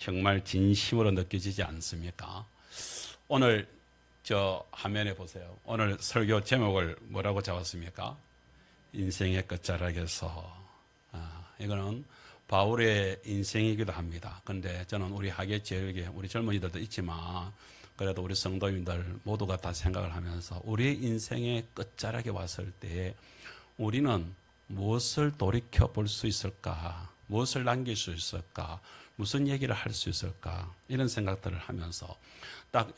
정말 진심으로 느껴지지 않습니까? 오늘 저 화면에 보세요. 오늘 설교 제목을 뭐라고 잡았습니까? 인생의 끝자락에서. 이거는 바울의 인생이기도 합니다. 근데 저는 우리 하계 지역에 우리 젊은이들도 있지만 그래도 우리 성도님들 모두가 다 생각을 하면서 우리 인생의 끝자락에 왔을 때 우리는 무엇을 돌이켜 볼 수 있을까? 무엇을 남길 수 있을까? 무슨 얘기를 할 수 있을까? 이런 생각들을 하면서 딱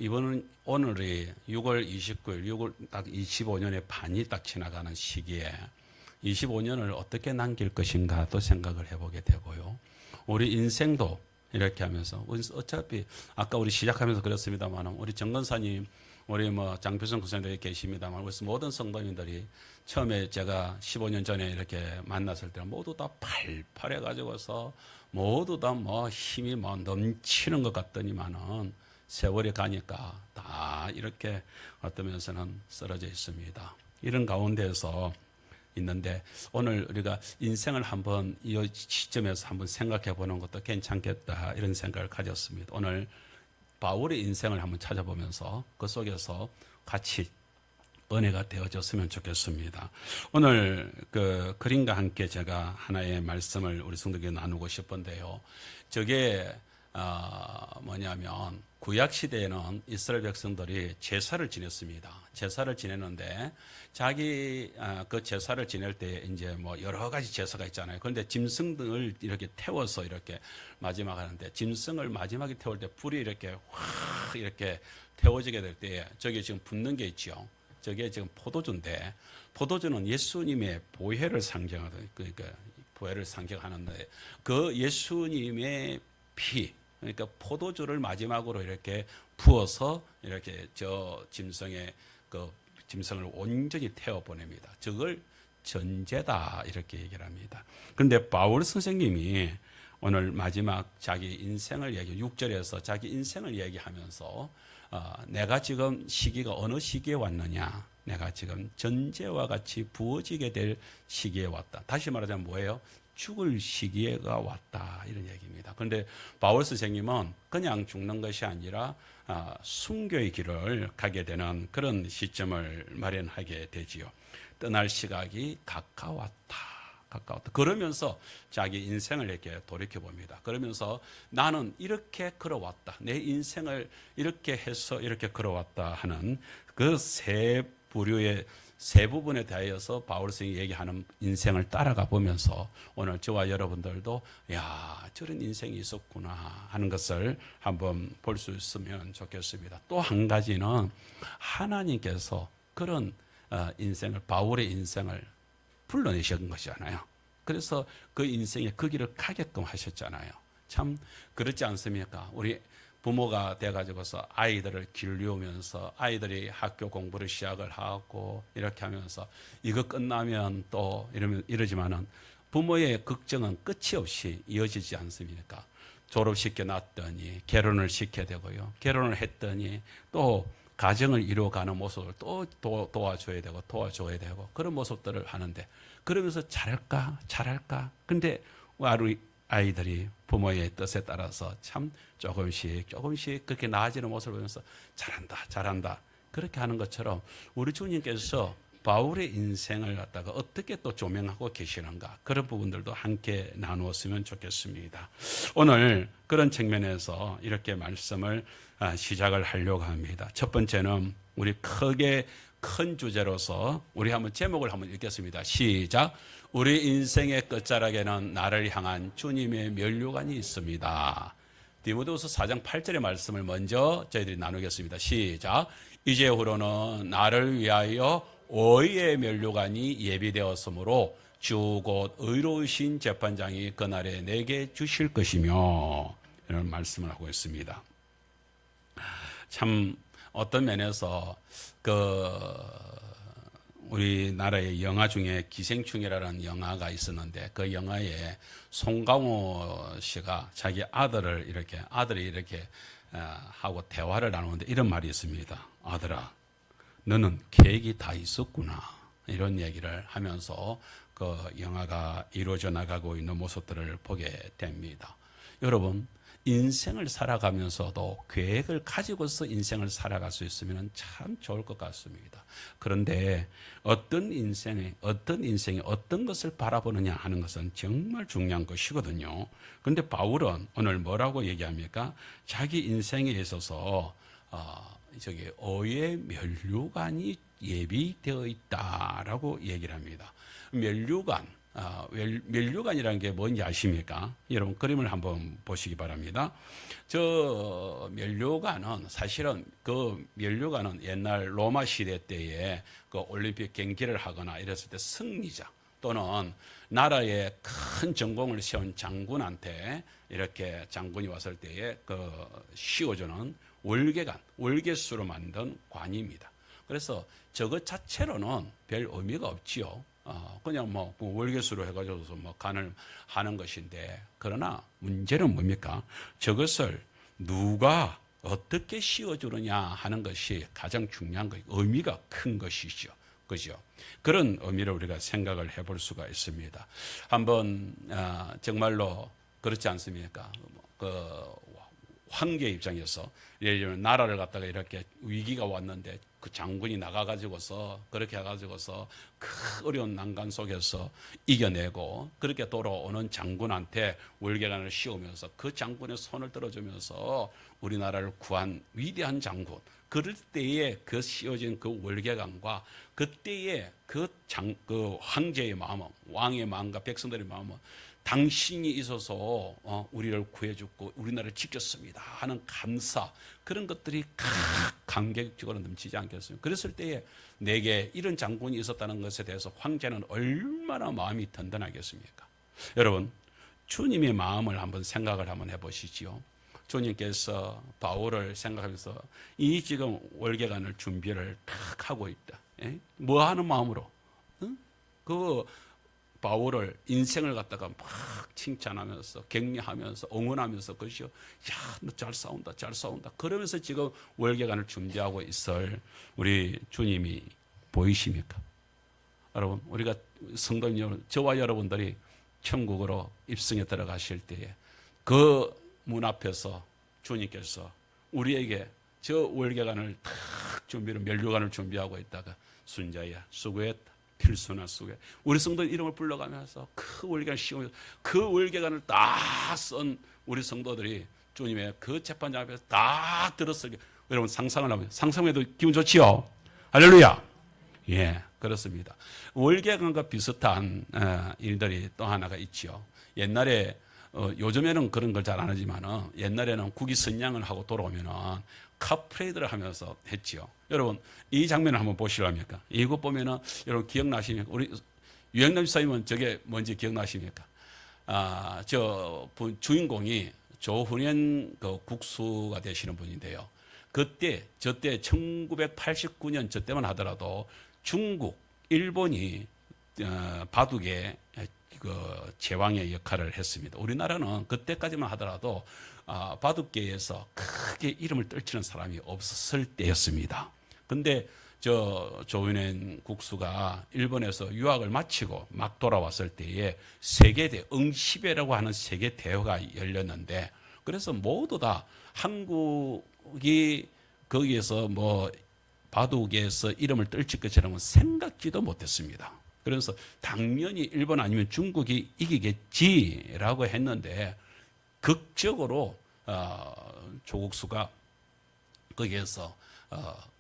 오늘이 6월 29일, 6월 딱 25년의 반이 딱 지나가는 시기에 25년을 어떻게 남길 것인가 또 생각을 해보게 되고요. 우리 인생도 이렇게 하면서 어차피 아까 우리 시작하면서 그랬습니다만 우리 정건사님 우리 장필성 교수님도 계십니다만 우리 모든 성도님들이 처음에 제가 15년 전에 이렇게 만났을 때는 모두 다 팔팔해 가지고서 모두 다 힘이 넘치는 것 같더니만은 세월이 가니까 다 이렇게 어떤 면에서는 쓰러져 있습니다. 이런 가운데에서 있는데 오늘 우리가 인생을 한번 이 시점에서 한번 생각해 보는 것도 괜찮겠다 이런 생각을 가졌습니다. 오늘 바울의 인생을 한번 찾아보면서 그 속에서 같이 은혜가 되어졌으면 좋겠습니다. 오늘 그 그림과 함께 제가 하나의 말씀을 우리 성도에게 나누고 싶은데요. 저게 뭐냐면 구약 시대에는 이스라엘 백성들이 제사를 지냈습니다. 제사를 지냈는데 자기 그 제사를 지낼 때 이제 여러 가지 제사가 있잖아요. 그런데 짐승들을 이렇게 태워서 이렇게 마지막 하는데 짐승을 마지막에 태울 때 불이 이렇게 확 이렇게 태워지게 될 때 저기 지금 붙는 게 있죠. 저게 지금 포도주인데 포도주는 예수님의 보혈을 상징하는 그러니까 보혈을 상징하는데 그 예수님의 피 그러니까 포도주를 마지막으로 이렇게 부어서 이렇게 저 짐승의 그 짐승을 온전히 태워 보냅니다. 저걸 전제다 이렇게 얘기를 합니다. 그런데 바울 선생님이 오늘 마지막 자기 인생을 6절에서 자기 인생을 얘기하면서 내가 지금 시기가 어느 시기에 왔느냐? 내가 지금 전제와 같이 부어지게 될 시기에 왔다. 다시 말하자면 뭐예요? 죽을 시기가 왔다 이런 얘기입니다. 그런데 바울 선생님은 그냥 죽는 것이 아니라 순교의 길을 가게 되는 그런 시점을 마련하게 되지요. 떠날 시각이 가까웠다. 그러면서 자기 인생을 이렇게 돌이켜 봅니다. 그러면서 나는 이렇게 걸어왔다. 내 인생을 이렇게 해서 이렇게 걸어왔다 하는 그 세 부류의 세 부분에 대하여서 바울 선생님이 얘기하는 인생을 따라가 보면서 오늘 저와 여러분들도 저런 인생이 있었구나 하는 것을 한번 볼 수 있으면 좋겠습니다. 또 한 가지는 하나님께서 그런 인생을 바울의 인생을 불러내신 것이잖아요. 그래서 그 인생에 그 길을 가게끔 하셨잖아요. 참 그렇지 않습니까? 우리 부모가 돼가지고서 아이들을 길리우면서 아이들이 학교 공부를 시작을 하고 이렇게 하면서 이거 끝나면 또 이러지만은 부모의 걱정은 끝이 없이 이어지지 않습니까? 졸업시켜 놨더니 결혼을 시켜야 되고요. 결혼을 했더니 또 가정을 이루어가는 모습을 또 도와줘야 되고 그런 모습들을 하는데 그러면서 잘할까? 근데 우리 아이들이 부모의 뜻에 따라서 참 조금씩 그렇게 나아지는 모습을 보면서 잘한다 그렇게 하는 것처럼 우리 주님께서 바울의 인생을 갖다가 어떻게 또 조명하고 계시는가 그런 부분들도 함께 나누었으면 좋겠습니다. 오늘 그런 측면에서 이렇게 말씀을 시작을 하려고 합니다. 첫 번째는 우리 크게 큰 주제로서 우리 한번 제목을 한번 읽겠습니다. 시작. 우리 인생의 끝자락에는 나를 향한 주님의 면류관이 있습니다. 디모데후서 4장 8절의 말씀을 먼저 저희들이 나누겠습니다. 시작. 이제후로는 나를 위하여 의의 면류관이 예비되었으므로 주 곧 의로우신 재판장이 그날에 내게 주실 것이며 이런 말씀을 하고 있습니다. 참 어떤 면에서 우리나라의 영화 중에 기생충이라는 영화가 있었는데 그 영화에 송강호 씨가 자기 아들이 이렇게 하고 대화를 나누는데 이런 말이 있습니다. 아들아, 너는 계획이 다 있었구나. 이런 얘기를 하면서 그 영화가 이루어져 나가고 있는 모습들을 보게 됩니다. 여러분, 인생을 살아가면서도 계획을 가지고서 인생을 살아갈 수 있으면 참 좋을 것 같습니다. 그런데 어떤 인생이 어떤 것을 바라보느냐 하는 것은 정말 중요한 것이거든요. 그런데 바울은 오늘 뭐라고 얘기합니까? 자기 인생에 있어서 의의 면류관이 예비되어 있다라고 얘기를 합니다. 면류관이라는 게 뭔지 아십니까? 여러분 그림을 한번 보시기 바랍니다. 저 면류관은 사실은 그 면류관은 옛날 로마 시대 때에 그 올림픽 경기를 하거나 이랬을 때 승리자 또는 나라에 큰 전공을 세운 장군한테 이렇게 장군이 왔을 때에 그 씌워주는 월계수로 만든 관입니다. 그래서 저것 자체로는 별 의미가 없지요. 그냥 뭐 월계수로 해가지고서 뭐 간을 하는 것인데, 그러나 문제는 뭡니까? 저것을 누가 어떻게 씌워주느냐 하는 것이 가장 중요한 것, 의미가 큰 것이죠. 그죠? 그런 의미를 우리가 생각을 해볼 수가 있습니다. 한번 정말로 그렇지 않습니까? 그 황제 입장에서 예를 들면 나라를 갖다가 이렇게 위기가 왔는데 그 장군이 나가가지고서 그렇게 해가지고서 큰 어려운 난간 속에서 이겨내고 그렇게 돌아오는 장군한테 월계관을 씌우면서 그 장군의 손을 들어주면서 우리나라를 구한 위대한 장군, 그럴 때에 그 씌워진 그 월계관과 그때의 그 황제의 마음은, 왕의 마음과 백성들의 마음은 당신이 있어서 우리를 구해주고 우리나라를 지켰습니다 하는 감사, 그런 것들이 감격적으로 넘치지 않겠습니까? 그랬을 때에 내게 이런 장군이 있었다는 것에 대해서 황제는 얼마나 마음이 든든하겠습니까? 여러분, 주님의 마음을 한번 생각을 한번 해보시지요. 주님께서 바울을 생각하면서 이 지금 월계관을 준비를 탁 하고 있다. 뭐 하는 마음으로? 그 바울을 인생을 갖다가 막 칭찬하면서 격려하면서 응원하면서 그것이요, 야, 너 잘 싸운다, 잘 싸운다. 그러면서 지금 월계관을 준비하고 있을 우리 주님이 보이십니까? 여러분, 우리가 성도님 여러분, 저와 여러분들이 천국으로 입성에 들어가실 때에 그 문 앞에서 주님께서 우리에게 저 월계관을 탁 준비를, 면류관을 준비하고 있다가 순자야 수고했다, 필수나 수고해, 우리 성도 이름을 불러가면서 그 월계관을 씌우면서 그 월계관을 다 쓴 우리 성도들이 주님의 그 재판장 앞에서 다 들었을 때 여러분 상상을 하면, 상상해도 기분 좋지요? 할렐루야. 예, 그렇습니다. 월계관과 비슷한 일들이 또 하나가 있지요. 옛날에 요즘에는 그런 걸 잘 안 하지만은 옛날에는 국위 선양을 하고 돌아오면은 카프레이드를 하면서 했지요. 여러분, 이 장면을 한번 보시랍니까? 이거 보면은 여러분 기억나십니까? 우리 유영남 집사님은 저게 뭔지 기억나십니까? 저 주인공이 조훈현 그 국수가 되시는 분인데요. 저때 1989년 저때만 하더라도 중국, 일본이 바둑의 그 제왕의 역할을 했습니다. 우리나라는 그때까지만 하더라도 바둑계에서 크게 이름을 떨치는 사람이 없었을 때였습니다. 근데 조은현 국수가 일본에서 유학을 마치고 막 돌아왔을 때에 세계대 응시배라고 하는 세계 대회가 열렸는데, 그래서 모두 다 한국이 거기에서 뭐 바둑에서 이름을 떨칠 것이라는 생각지도 못했습니다. 그래서 당연히 일본 아니면 중국이 이기겠지라고 했는데 극적으로 조국수가 거기에서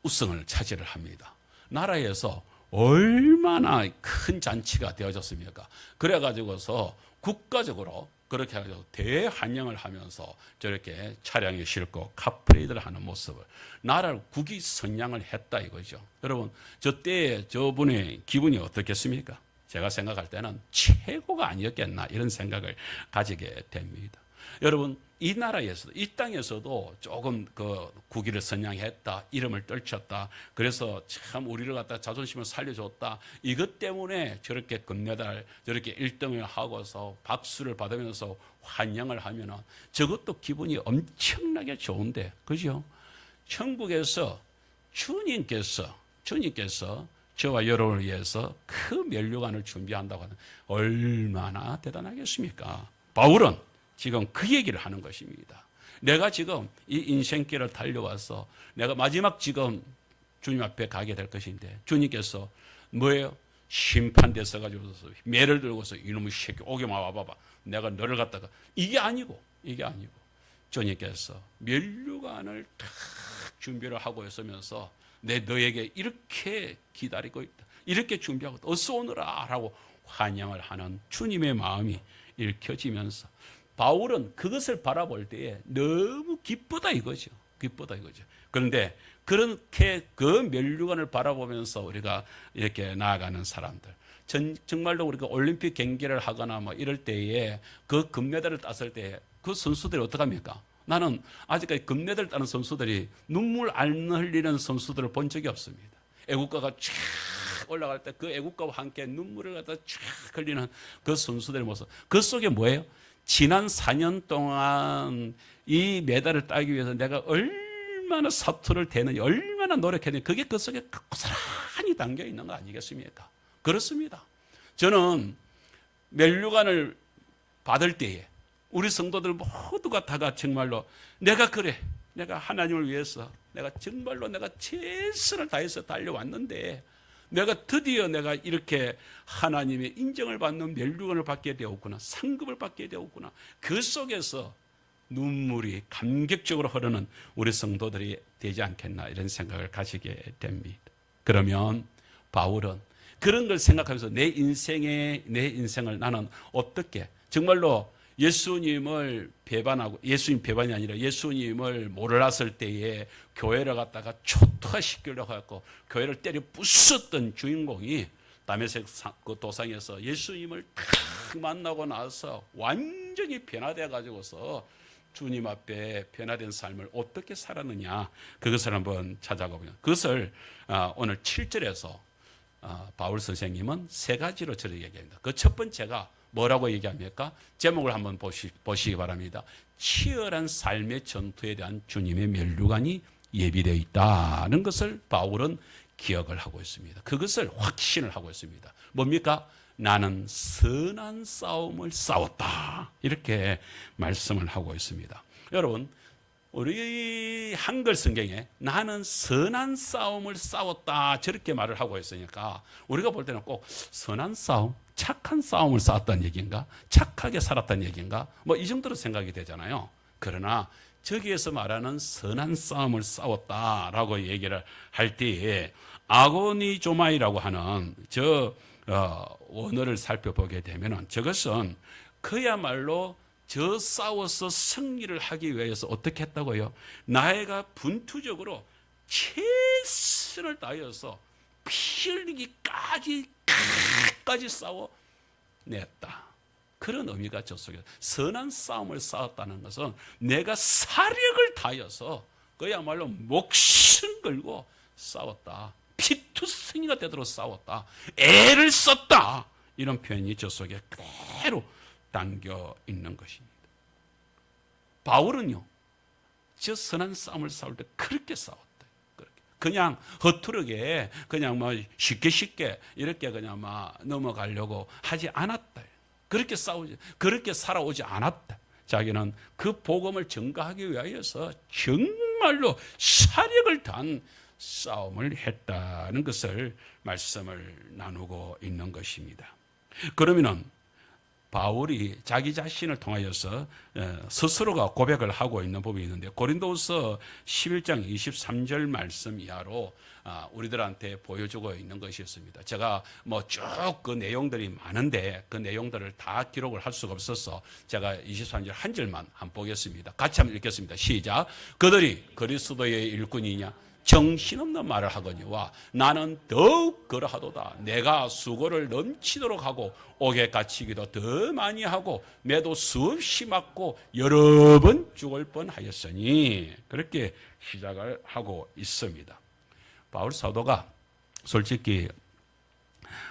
우승을 차지를 합니다. 나라에서 얼마나 큰 잔치가 되어졌습니까? 그래가지고서 국가적으로 그렇게 해가지고 대환영을 하면서 저렇게 차량에 싣고 카프레이드를 하는 모습을, 나라를 국위 선양을 했다 이거죠. 여러분, 저때 저분의 기분이 어떻겠습니까? 제가 생각할 때는 최고가 아니었겠나 이런 생각을 가지게 됩니다. 여러분, 이 나라에서도, 이 땅에서도 조금 그 국위를 선양했다, 이름을 떨쳤다, 그래서 참 우리를 갖다 자존심을 살려줬다, 이것 때문에 저렇게 금메달, 저렇게 1등을 하고서 박수를 받으면서 환영을 하면은 저것도 기분이 엄청나게 좋은데, 그죠? 천국에서 주님께서 저와 여러분을 위해서 그 면류관을 준비한다고 하는 얼마나 대단하겠습니까? 바울은 지금 그 얘기를 하는 것입니다. 내가 지금 이 인생길을 달려와서 내가 마지막 지금 주님 앞에 가게 될 것인데 주님께서 뭐예요? 심판대 서가지고서 매를 들고서 이놈의 새끼 오게만 와봐봐. 내가 너를 갖다가 이게 아니고 주님께서 면류관을 탁 준비를 하고 있으면서 내 너에게 이렇게 기다리고 있다. 이렇게 준비하고 있다. 어서 오너라 라고 환영을 하는 주님의 마음이 읽혀지면서 바울은 그것을 바라볼 때에 너무 기쁘다 이거죠. 그런데 그렇게 그 면류관을 바라보면서 우리가 이렇게 나아가는 사람들, 정말로 우리가 올림픽 경기를 하거나 뭐 이럴 때에 그 금메달을 땄을 때 그 선수들이 어떡합니까? 나는 아직까지 금메달을 따는 선수들이 눈물 안 흘리는 선수들을 본 적이 없습니다. 애국가가 쫙 올라갈 때 그 애국가와 함께 눈물을 갖다 쫙 흘리는 그 선수들의 모습. 그 속에 뭐예요? 지난 4년 동안 이 메달을 따기 위해서 내가 얼마나 사투를 대느냐, 얼마나 노력했느냐, 그게 그 속에 고스란히 담겨 있는 거 아니겠습니까? 그렇습니다. 저는 면류관을 받을 때에 우리 성도들 모두가 다가 정말로 내가 하나님을 위해서 내가 정말로 내가 최선을 다해서 달려왔는데 내가 드디어 내가 이렇게 하나님의 인정을 받는 면류관을 받게 되었구나, 상급을 받게 되었구나. 그 속에서 눈물이 감격적으로 흐르는 우리 성도들이 되지 않겠나 이런 생각을 가지게 됩니다. 그러면 바울은 그런 걸 생각하면서 내 인생을 나는 어떻게 정말로 예수님을 배반하고, 예수님 배반이 아니라 예수님을 몰랐을 때에 교회를 갖다가 초토화시키려고 하고 교회를 때려 부쉈던 주인공이 다메섹 그 도상에서 예수님을 탁 만나고 나서 완전히 변화되어 가지고서 주님 앞에 변화된 삶을 어떻게 살았느냐, 그것을 한번 찾아보면 그것을 오늘 7절에서 바울 선생님은 세 가지로 저를 얘기합니다. 그 첫 번째가 뭐라고 얘기합니까? 제목을 한번 보시기 바랍니다. 치열한 삶의 전투에 대한 주님의 면류관이 예비되어 있다는 것을 바울은 기억을 하고 있습니다. 그것을 확신을 하고 있습니다. 뭡니까? 나는 선한 싸움을 싸웠다. 이렇게 말씀을 하고 있습니다. 여러분, 우리 한글 성경에 나는 선한 싸움을 싸웠다 저렇게 말을 하고 있으니까 우리가 볼 때는 꼭 선한 싸움, 착한 싸움을 싸웠다는 얘기인가? 착하게 살았다는 얘기인가? 뭐 이 정도로 생각이 되잖아요. 그러나 저기에서 말하는 선한 싸움을 싸웠다라고 얘기를 할 때에 아고니조마이라고 하는 원어를 살펴보게 되면은 저것은 그야말로 저 싸워서 승리를 하기 위해서 어떻게 했다고요? 나이가 분투적으로 최선을 다해서 피 흘리기까지 끝까지 싸워냈다. 그런 의미가 저 속에 선한 싸움을 싸웠다는 것은 내가 사력을 다해서 그야말로 목숨 걸고 싸웠다. 피투성이가 되도록 싸웠다. 애를 썼다. 이런 표현이 저 속에 그대로 담겨 있는 것입니다. 바울은요, 저 선한 싸움을 싸울 때 그렇게 싸웠다. 그냥 허투르게 그냥 뭐 쉽게 이렇게 그냥 막 넘어가려고 하지 않았다. 그렇게 살아오지 않았다. 자기는 그 복음을 전가하기 위하여서 정말로 사력을 다한 싸움을 했다는 것을 말씀을 나누고 있는 것입니다. 그러면은 바울이 자기 자신을 통하여서 스스로가 고백을 하고 있는 부분이 있는데 고린도후서 11장 23절 말씀 이하로 우리들한테 보여주고 있는 것이었습니다. 제가 뭐 쭉 그 내용들이 많은데 그 내용들을 다 기록을 할 수가 없어서 제가 23절 한 절만 한번 보겠습니다. 같이 한번 읽겠습니다. 시작. 그들이 그리스도의 일꾼이냐 정신없는 말을 하거니와 나는 더욱 그러하도다. 내가 수고를 넘치도록 하고 옥에 갇히기도 더 많이 하고 매도 수없이 맞고 여러 번 죽을 뻔하였으니 그렇게 시작을 하고 있습니다. 바울 사도가 솔직히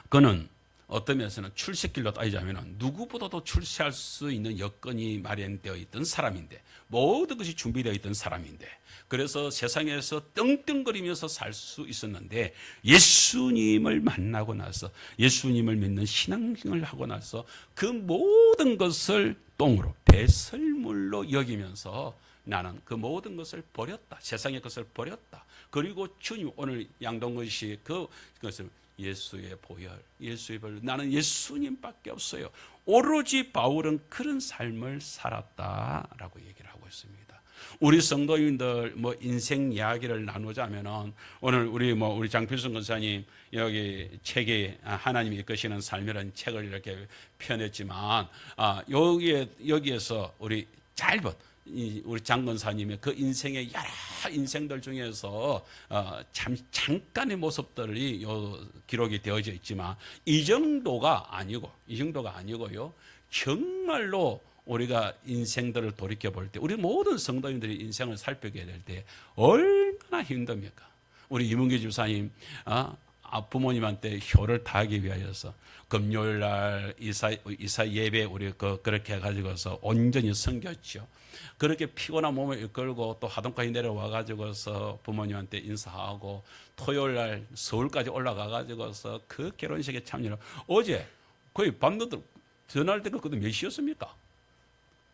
그는 어떤 면에서는 출세길로 따지자면 누구보다도 출세할 수 있는 여건이 마련되어 있던 사람인데 모든 것이 준비되어 있던 사람인데 그래서 세상에서 떵떵거리면서 살 수 있었는데 예수님을 만나고 나서 예수님을 믿는 신앙생활을 하고 나서 그 모든 것을 똥으로 배설물로 여기면서 나는 그 모든 것을 버렸다. 세상의 것을 버렸다. 그리고 주님 오늘 양동근 씨 그것을 예수의 보혈, 예수의 보혈. 나는 예수님밖에 없어요. 오로지 바울은 그런 삶을 살았다라고 얘기를 하고 있습니다. 우리 성도님들 뭐 인생 이야기를 나누자면은 오늘 우리 장필순 권사님 여기 책에 하나님이 이끄시는 삶이라는 책을 이렇게 펴냈지만 여기에서 우리 짧은 우리 장 권사님의 그 인생의 여러 인생들 중에서 잠깐의 모습들이 기록이 되어져 있지만 이 정도가 아니고요. 정말로 우리가 인생들을 돌이켜볼 때 우리 모든 성도님들이 인생을 살펴게 될 때 얼마나 힘듭니까? 우리 이문기 집사님 부모님한테 효를 다하기 위하여서 금요일날 이사 예배 우리 그렇게 해가지고서 온전히 섬겼죠. 그렇게 피곤한 몸을 이끌고 또 하동까지 내려와가지고서 부모님한테 인사하고 토요일날 서울까지 올라가가지고서 그 결혼식에 참여를 어제 거의 밤늦게 전화할 때가 그때 몇 시였습니까?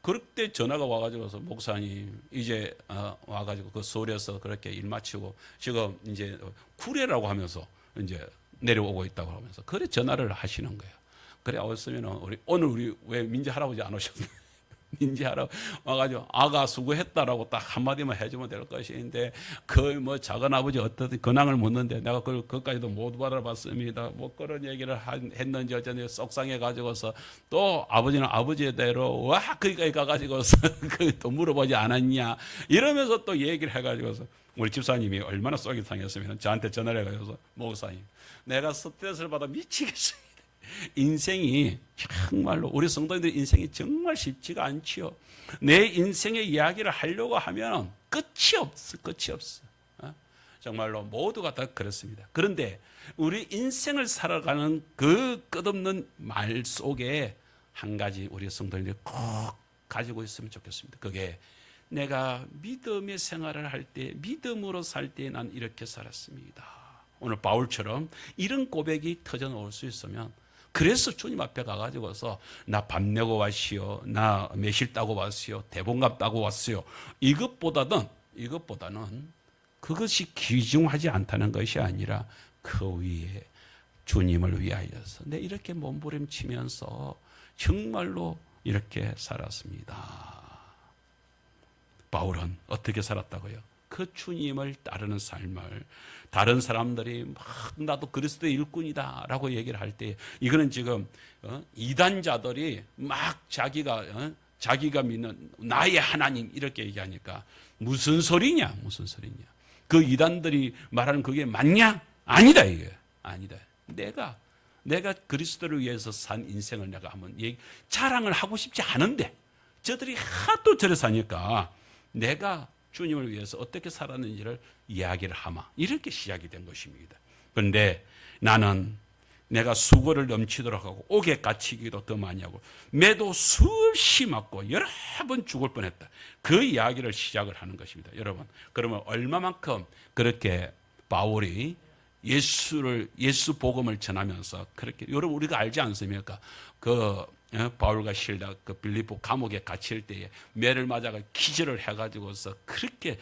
그때 전화가 와가지고서 목사님 이제 와가지고 그 서울에서 그렇게 일 마치고 지금 이제 구례라고 하면서 이제 내려오고 있다고 하면서 그래 전화를 하시는 거예요. 그래 왔으면은 오늘 왜 민지 할아버지 안 오셨나요? 민지 할아버지 와가지고 아가 수고했다라고 딱 한마디만 해주면 될 것인데 그 뭐 작은 아버지 어떤 근황을 묻는데 내가 그것까지도 못 받아봤습니다. 뭐 그런 얘기를 했는지 어쩐지 속상해 가지고서 또 아버지는 아버지대로 와 거기까지 가가지고서 또 물어보지 않았냐 이러면서 또 얘기를 해가지고서 우리 집사님이 얼마나 속이 상했으면 저한테 전화를 해가지고서 목사님 내가 스트레스를 받아 미치겠어요. 인생이 정말로 우리 성도님들 인생이 정말 쉽지가 않지요. 내 인생의 이야기를 하려고 하면 끝이 없어. 정말로 모두가 다 그렇습니다. 그런데 우리 인생을 살아가는 그 끝없는 말 속에 한 가지 우리 성도님들이 꼭 가지고 있으면 좋겠습니다. 그게 내가 믿음의 생활을 할 때 믿음으로 살 때 난 이렇게 살았습니다. 오늘 바울처럼 이런 고백이 터져 나올 수 있으면 그래서 주님 앞에 가가지고서 나 밥 내고 왔시오, 나 매실 따고 왔시오, 대본갑 따고 왔어요. 이것보다는 그것이 귀중하지 않다는 것이 아니라 그 위에 주님을 위하여서 내 이렇게 몸부림치면서 정말로 이렇게 살았습니다. 바울은 어떻게 살았다고요? 그 주님을 따르는 삶을 다른 사람들이 막 나도 그리스도의 일꾼이다 라고 얘기를 할 때 이거는 지금 이단자들이 막 자기가 믿는 나의 하나님 이렇게 얘기하니까 무슨 소리냐 그 이단들이 말하는 그게 맞냐? 아니다 이게 아니다. 내가 그리스도를 위해서 산 인생을 내가 한번 자랑을 하고 싶지 않은데 저들이 하도 저래 사니까 내가 주님을 위해서 어떻게 살았는지를 이야기를 하마 이렇게 시작이 된 것입니다. 그런데 나는 내가 수고를 넘치도록 하고 옥에 갇히기도 더 많이 하고 매도 수없이 맞고 여러 번 죽을 뻔했다. 그 이야기를 시작을 하는 것입니다. 여러분 그러면 얼마만큼 그렇게 바울이 예수 복음을 전하면서 그렇게 여러분 우리가 알지 않습니까? 바울과 실라 그 빌립보 감옥에 갇힐 때에 매를 맞아가 기절을 해가지고서 그렇게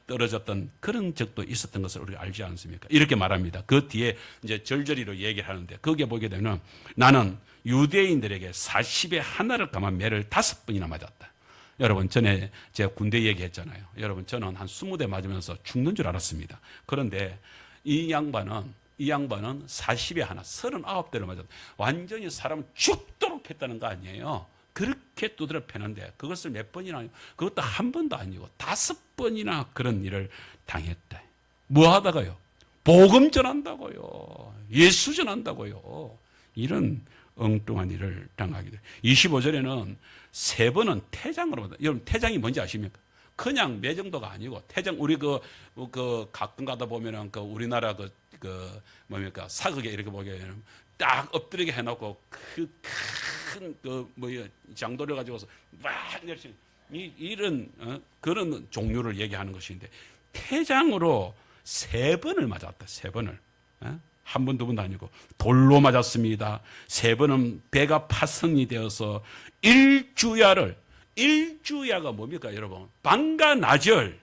떨어졌던 그런 적도 있었던 것을 우리가 알지 않습니까? 이렇게 말합니다. 그 뒤에 이제 절절히로 얘기를 하는데 거기에 보게 되면 나는 유대인들에게 40에 하나를 감한 매를 5번이나 맞았다. 여러분 전에 제가 군대 얘기했잖아요. 여러분 저는 한 20대 맞으면서 죽는 줄 알았습니다. 그런데 이 양반은 40에 하나 39대를 맞았다. 완전히 사람을 죽도록 했다는 거 아니에요. 그렇게 두드려 패는데 그것을 몇 번이나 아니고 그것도 한 번도 아니고 5번이나 그런 일을 당했다. 뭐 하다가요? 복음 전한다고요. 예수 전한다고요. 이런 엉뚱한 일을 당하게 돼요. 25절에는 3번은 태장으로 받아. 여러분 태장이 뭔지 아십니까? 그냥 매 정도가 아니고 태장 우리 가끔 가다 보면은 우리나라 뭡니까 사극에 이렇게 보게 되면 딱 엎드리게 해놓고 큰 장도를 가지고서 막 내리시는 이런 그런 종류를 얘기하는 것인데 태장으로 3번을 맞았다. 3번을 한 번, 두 번도 아니고 돌로 맞았습니다. 3번은 배가 파손이 되어서 일주야가 뭡니까 여러분? 밤과 낮을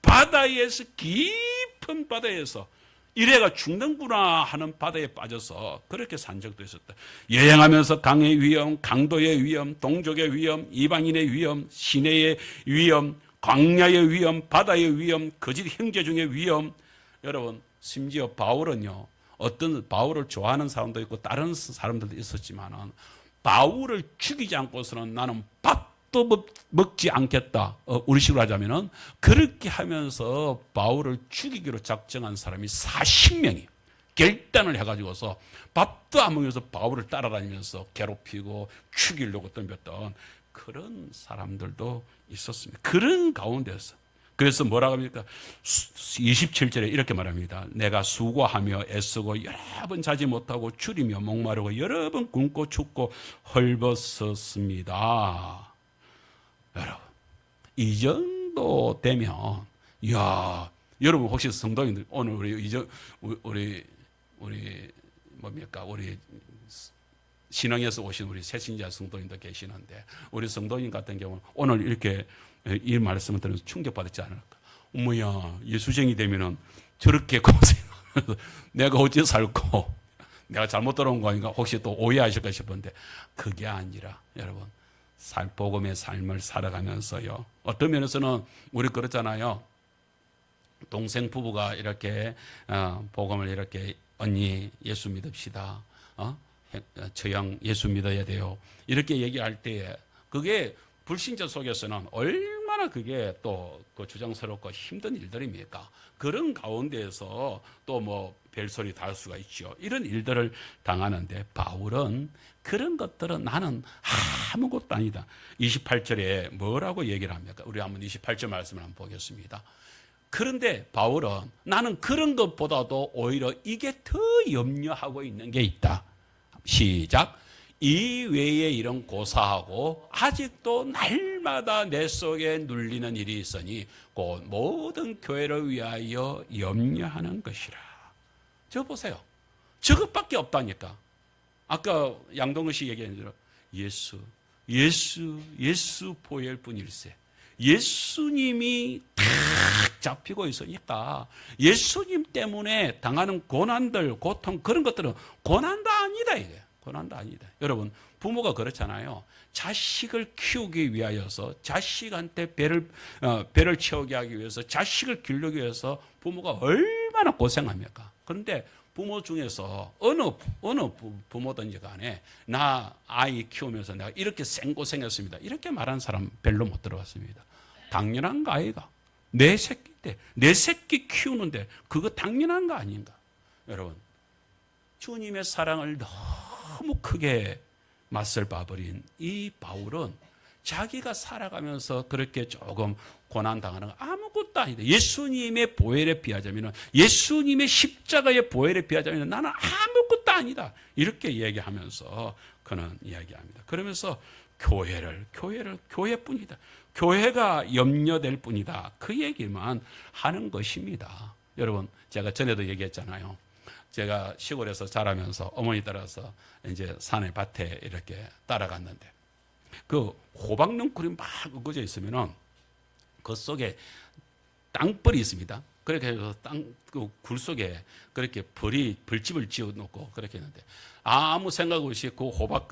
바다에서 깊은 바다에서 이래가 죽는구나 하는 바다에 빠져서 그렇게 산 적도 있었다. 여행하면서 강의 위험, 강도의 위험, 동족의 위험, 이방인의 위험, 시내의 위험, 광야의 위험, 바다의 위험, 거짓 형제 중의 위험. 여러분 심지어 바울은요, 어떤 바울을 좋아하는 사람도 있고 다른 사람들도 있었지만은 바울을 죽이지 않고서는 나는 밥도 먹지 않겠다. 우리식으로 하자면은 그렇게 하면서 바울을 죽이기로 작정한 사람이 40명이 결단을 해가지고서 밥도 안 먹으면서 바울을 따라다니면서 괴롭히고 죽이려고 덤볐던 그런 사람들도 있었습니다. 그런 가운데서 그래서 뭐라고 합니까? 27절에 이렇게 말합니다. 내가 수고하며 애쓰고 여러 번 자지 못하고 줄이며 목마르고 여러 번 굶고 춥고 헐벗었습니다. 여러분 이 정도 되면 여러분 혹시 성도님들 오늘 우리 뭡니까? 우리 신앙에서 오신 우리 새신자 성도님도 계시는데 우리 성도님 같은 경우는 오늘 이렇게 이 말씀을 들으면서 충격받았지 않을까? 어머야, 예수쟁이 되면은 저렇게 고생하면서 내가 어찌 살고 내가 잘못 들어온 거 아닌가? 혹시 또 오해하실까 싶은데 그게 아니라 여러분 복음의 삶을 살아가면서요. 어떤 면에서는 우리 그렇잖아요. 동생 부부가 이렇게 복음을 이렇게 언니 예수 믿읍시다. 저형 예수 믿어야 돼요. 이렇게 얘기할 때에 그게 불신자 속에서는 얼마나 그게 또 그 주장스럽고 힘든 일들입니까? 그런 가운데에서 또 뭐 별소리 다 할 수가 있죠. 이런 일들을 당하는데 바울은 그런 것들은 나는 아무것도 아니다. 28절에 뭐라고 얘기를 합니까? 우리 한번 28절 말씀을 한번 보겠습니다. 그런데 바울은 나는 그런 것보다도 오히려 이게 더 염려하고 있는 게 있다. 시작. 이 외에 이런 고사하고 아직도 날마다 내 속에 눌리는 일이 있으니 곧 모든 교회를 위하여 염려하는 것이라. 저 보세요. 저것밖에 없다니까. 아까 양동근 씨 얘기한 대로 예수 보혈 뿐일세. 예수님이 탁 잡히고 있으니까 예수님 때문에 당하는 고난들, 고통 그런 것들은 고난도 아니다 이게. 고난도 아니다. 여러분 부모가 그렇잖아요. 자식을 키우기 위하여서 자식한테 배를 채우게 하기 위해서 자식을 기르기 위해서 부모가 얼마나 고생합니까? 그런데 부모 중에서 어느 부모든지 간에 나 아이 키우면서 내가 이렇게 생고생했습니다. 이렇게 말하는 사람 별로 못 들어봤습니다. 당연한 거 아이가. 내 새끼인데 내 새끼 키우는데 그거 당연한 거 아닌가? 여러분 주님의 사랑을 너무 크게 맞설 봐버린 이 바울은 자기가 살아가면서 그렇게 조금 고난당하는 거 아무것도 아니다. 예수님의 보혈에 비하자면 예수님의 십자가의 보혈에 비하자면 나는 아무것도 아니다. 이렇게 얘기하면서 그는 이야기합니다. 그러면서 교회뿐이다. 교회가 염려될 뿐이다. 그 얘기만 하는 것입니다. 여러분 제가 전에도 얘기했잖아요. 제가 시골에서 자라면서 어머니 따라서 이제 산에 밭에 이렇게 따라갔는데 그 호박농쿨이 막 얽어져 있으면은 그 속에 땅벌이 있습니다. 그렇게 해서 그 굴 속에 그렇게 벌집을 지어 놓고 그렇게 했는데 아무 생각 없이 그 호박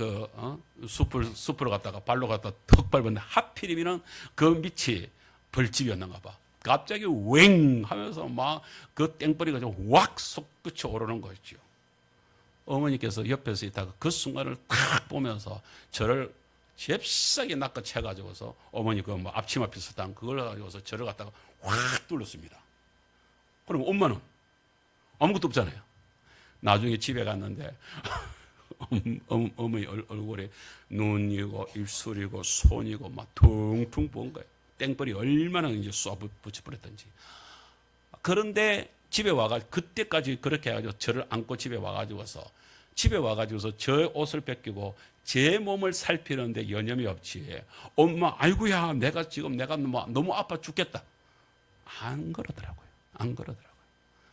숲으로 갔다가 발로 갔다 턱 밟았는데 하필이면은 그 밑이 벌집이었는가 봐. 갑자기 웽 하면서 막 그 땡벌이가 왁 솟구쳐 오르는 거죠. 어머니께서 옆에서 있다가 그 순간을 탁 보면서 저를 잽싸게 낚아채가지고서 어머니 그 뭐 앞치마 비슷한 그걸 가지고서 저를 갖다가 확 뚫었습니다. 그럼 엄마는 아무것도 없잖아요. 나중에 집에 갔는데 어머니 얼굴에 눈이고 입술이고 손이고 막 퉁퉁 부은 거예요. 땡벌이 얼마나 이제 쏘아 붙여버렸던지. 그런데 집에 와가지고 그때까지 그렇게 해가지고 저를 안고 집에 와가지고서 저 옷을 벗기고 제 몸을 살피는데 여념이 없지. 엄마, 아이고야, 내가 너무 아파 죽겠다. 안 그러더라고요.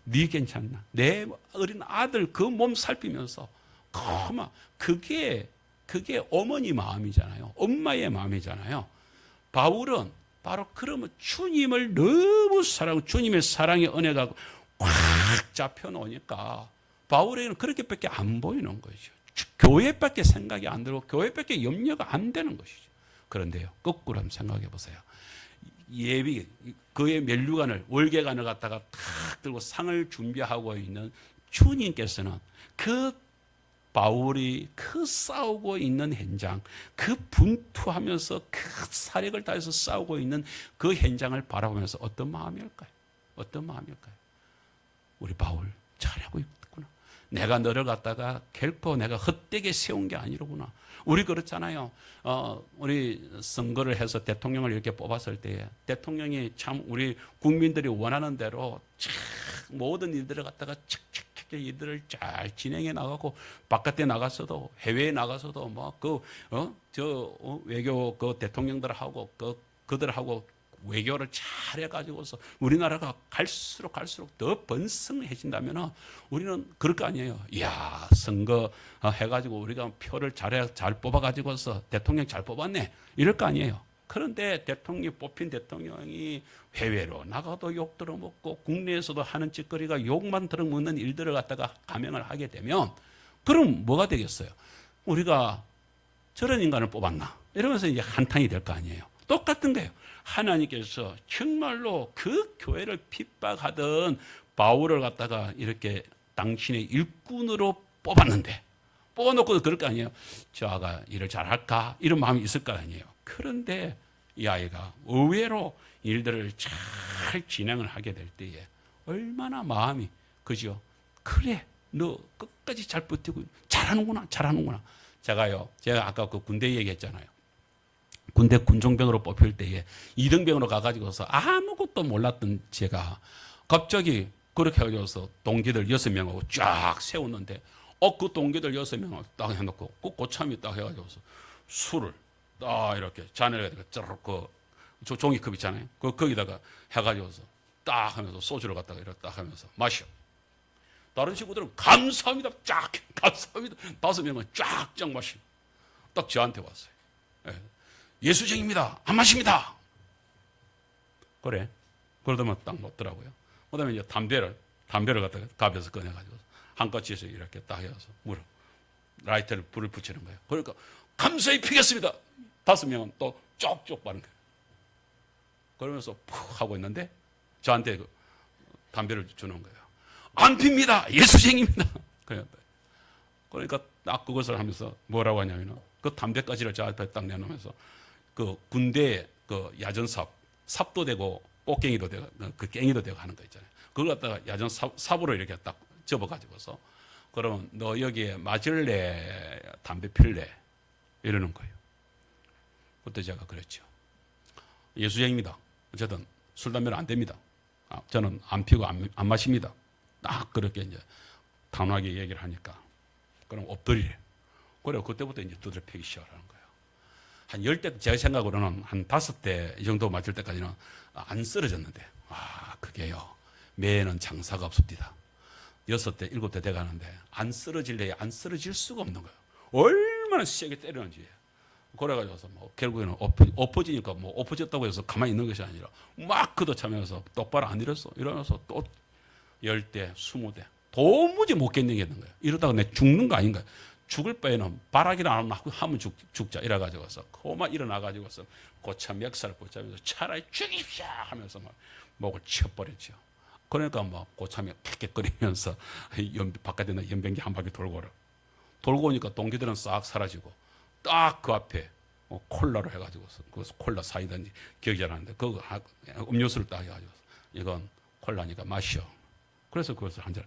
네 괜찮나? 내 어린 아들 그 몸 살피면서 그게 어머니 마음이잖아요. 엄마의 마음이잖아요. 바울은 바로 그러면 주님을 너무 사랑하고 주님의 사랑의 은혜가 꽉 잡혀 놓으니까 바울에게는 그렇게밖에 안 보이는 거죠. 교회밖에 생각이 안 들고 교회밖에 염려가 안 되는 것이죠. 그런데요, 거꾸로 한번 생각해 보세요. 예비 그의 면류관을 월계관을 갖다가 탁 들고 상을 준비하고 있는 주님께서는 그 바울이 그 싸우고 있는 현장, 그 분투하면서 그 사력을 다해서 싸우고 있는 그 현장을 바라보면서 어떤 마음일까요? 어떤 마음일까요? 우리 바울 잘하고 있구나. 내가 너를 갖다가 결코 내가 헛되게 세운 게 아니로구나. 우리 그렇잖아요. 우리 선거를 해서 대통령을 이렇게 뽑았을 때에 대통령이 참 우리 국민들이 원하는 대로 참 모든 일들을 갖다가 척척척 일들을 잘 진행해 나가고 바깥에 나가서도 해외에 나가서도 외교 그 대통령들하고 그들하고 외교를 잘 해가지고서 우리나라가 갈수록 더 번성해진다면 우리는 그럴 거 아니에요. 이야, 선거 해가지고 우리가 표를 잘 뽑아가지고서 대통령 잘 뽑았네. 이럴 거 아니에요. 그런데 뽑힌 대통령이 해외로 나가도 욕 들어먹고 국내에서도 하는 짓거리가 욕만 들어먹는 일들을 갖다가 감행을 하게 되면 그럼 뭐가 되겠어요? 우리가 저런 인간을 뽑았나? 이러면서 이제 한탄이 될 거 아니에요. 똑같은 거예요. 하나님께서 정말로 그 교회를 핍박하던 바울을 갖다가 이렇게 당신의 일꾼으로 뽑았는데 뽑아놓고도 그럴 거 아니에요. 저 아가 일을 잘할까? 이런 마음이 있을 거 아니에요. 그런데 이 아이가 의외로 일들을 잘 진행을 하게 될 때에 얼마나 마음이 그죠? 그래, 너 끝까지 잘 버티고 잘하는구나. 제가 아까 그 군대 얘기했잖아요. 군대 군종병으로 뽑힐 때에 2등병으로 가가지고서 아무것도 몰랐던 제가 갑자기 그렇게 해가지고서 동기들 6명하고 쫙 세웠는데 그 동기들 6명을 딱 해놓고 그 고참이 딱 해가지고서 술을 딱 이렇게 잔을 짜르륵 종이컵 있잖아요. 거기다가 해가지고서 딱 하면서 소주를 갖다가 이렇게 딱 하면서 마셔. 다른 친구들은 감사합니다. 쫙 감사합니다. 5명은 쫙 마시고 딱 저한테 왔어요. 예수쟁입니다. 안 마십니다. 그래. 그러더만 딱 놓더라고요. 그 다음에 이제 담배를 갖다가 갑에서 꺼내가지고 한꺼치에서 이렇게 딱 해서 라이터를 불을 붙이는 거예요. 그러니까 감사히 피겠습니다. 5명은 또 쪽쪽 바른 거예요. 그러면서 푹 하고 있는데 저한테 그 담배를 주는 거예요. 안 핍니다. 예수쟁입니다. 그러니까 딱 그것을 하면서 뭐라고 하냐면 그 담배까지를 저 앞에 딱 내놓으면서 그 군대에 그 야전삽, 삽도 되고 꽃갱이도 되고 그 깽이도 되고 하는 거 있잖아요. 그걸 갖다가 야전 삽으로 이렇게 딱 접어가지고서 그러면 너 여기에 맞을래? 담배 필래? 이러는 거예요. 그때 제가 그랬죠. 예수쟁입니다. 어쨌든 술, 담배는 안 됩니다. 저는 안 피고 안 마십니다. 딱 그렇게 이제 단호하게 얘기를 하니까 그럼 엎드리래. 그래 그때부터 이제 두드려 패기 시작하는 거예요. 한 10대, 제 생각으로는 한 5대 이 정도 맞을 때까지는 안 쓰러졌는데, 그게요. 매에는 장사가 없습니다. 6대, 7대 돼가는데 안 쓰러질래, 안 쓰러질 수가 없는 거예요. 얼마나 세게 때리는지. 그래가지고서 결국에는 엎어지니까 엎어졌다고 해서 가만히 있는 것이 아니라 막 걷어차면서 똑바로 안 일었어. 이러면서 또 10대, 20대. 도무지 못 견디겠는 거예요. 이러다가 내 죽는 거 아닌가. 죽을 바에는 바라기나 하면 죽자 이래가지고서 그만 일어나가지고서 고참 멱살을 붙잡면서 차라리 죽입시오 하면서 막 목을 쳐버렸죠. 그러니까 고참이 킥킥거리면서 바깥에 있는 연병기 한 바퀴 돌고 오니까 동기들은 싹 사라지고 딱 그 앞에 콜라로 해가지고서 그 콜라 사이든지 기억이 안 나는데 그 음료수를 딱 해가지고 이건 콜라니까 마셔. 그래서 그것을 한 잔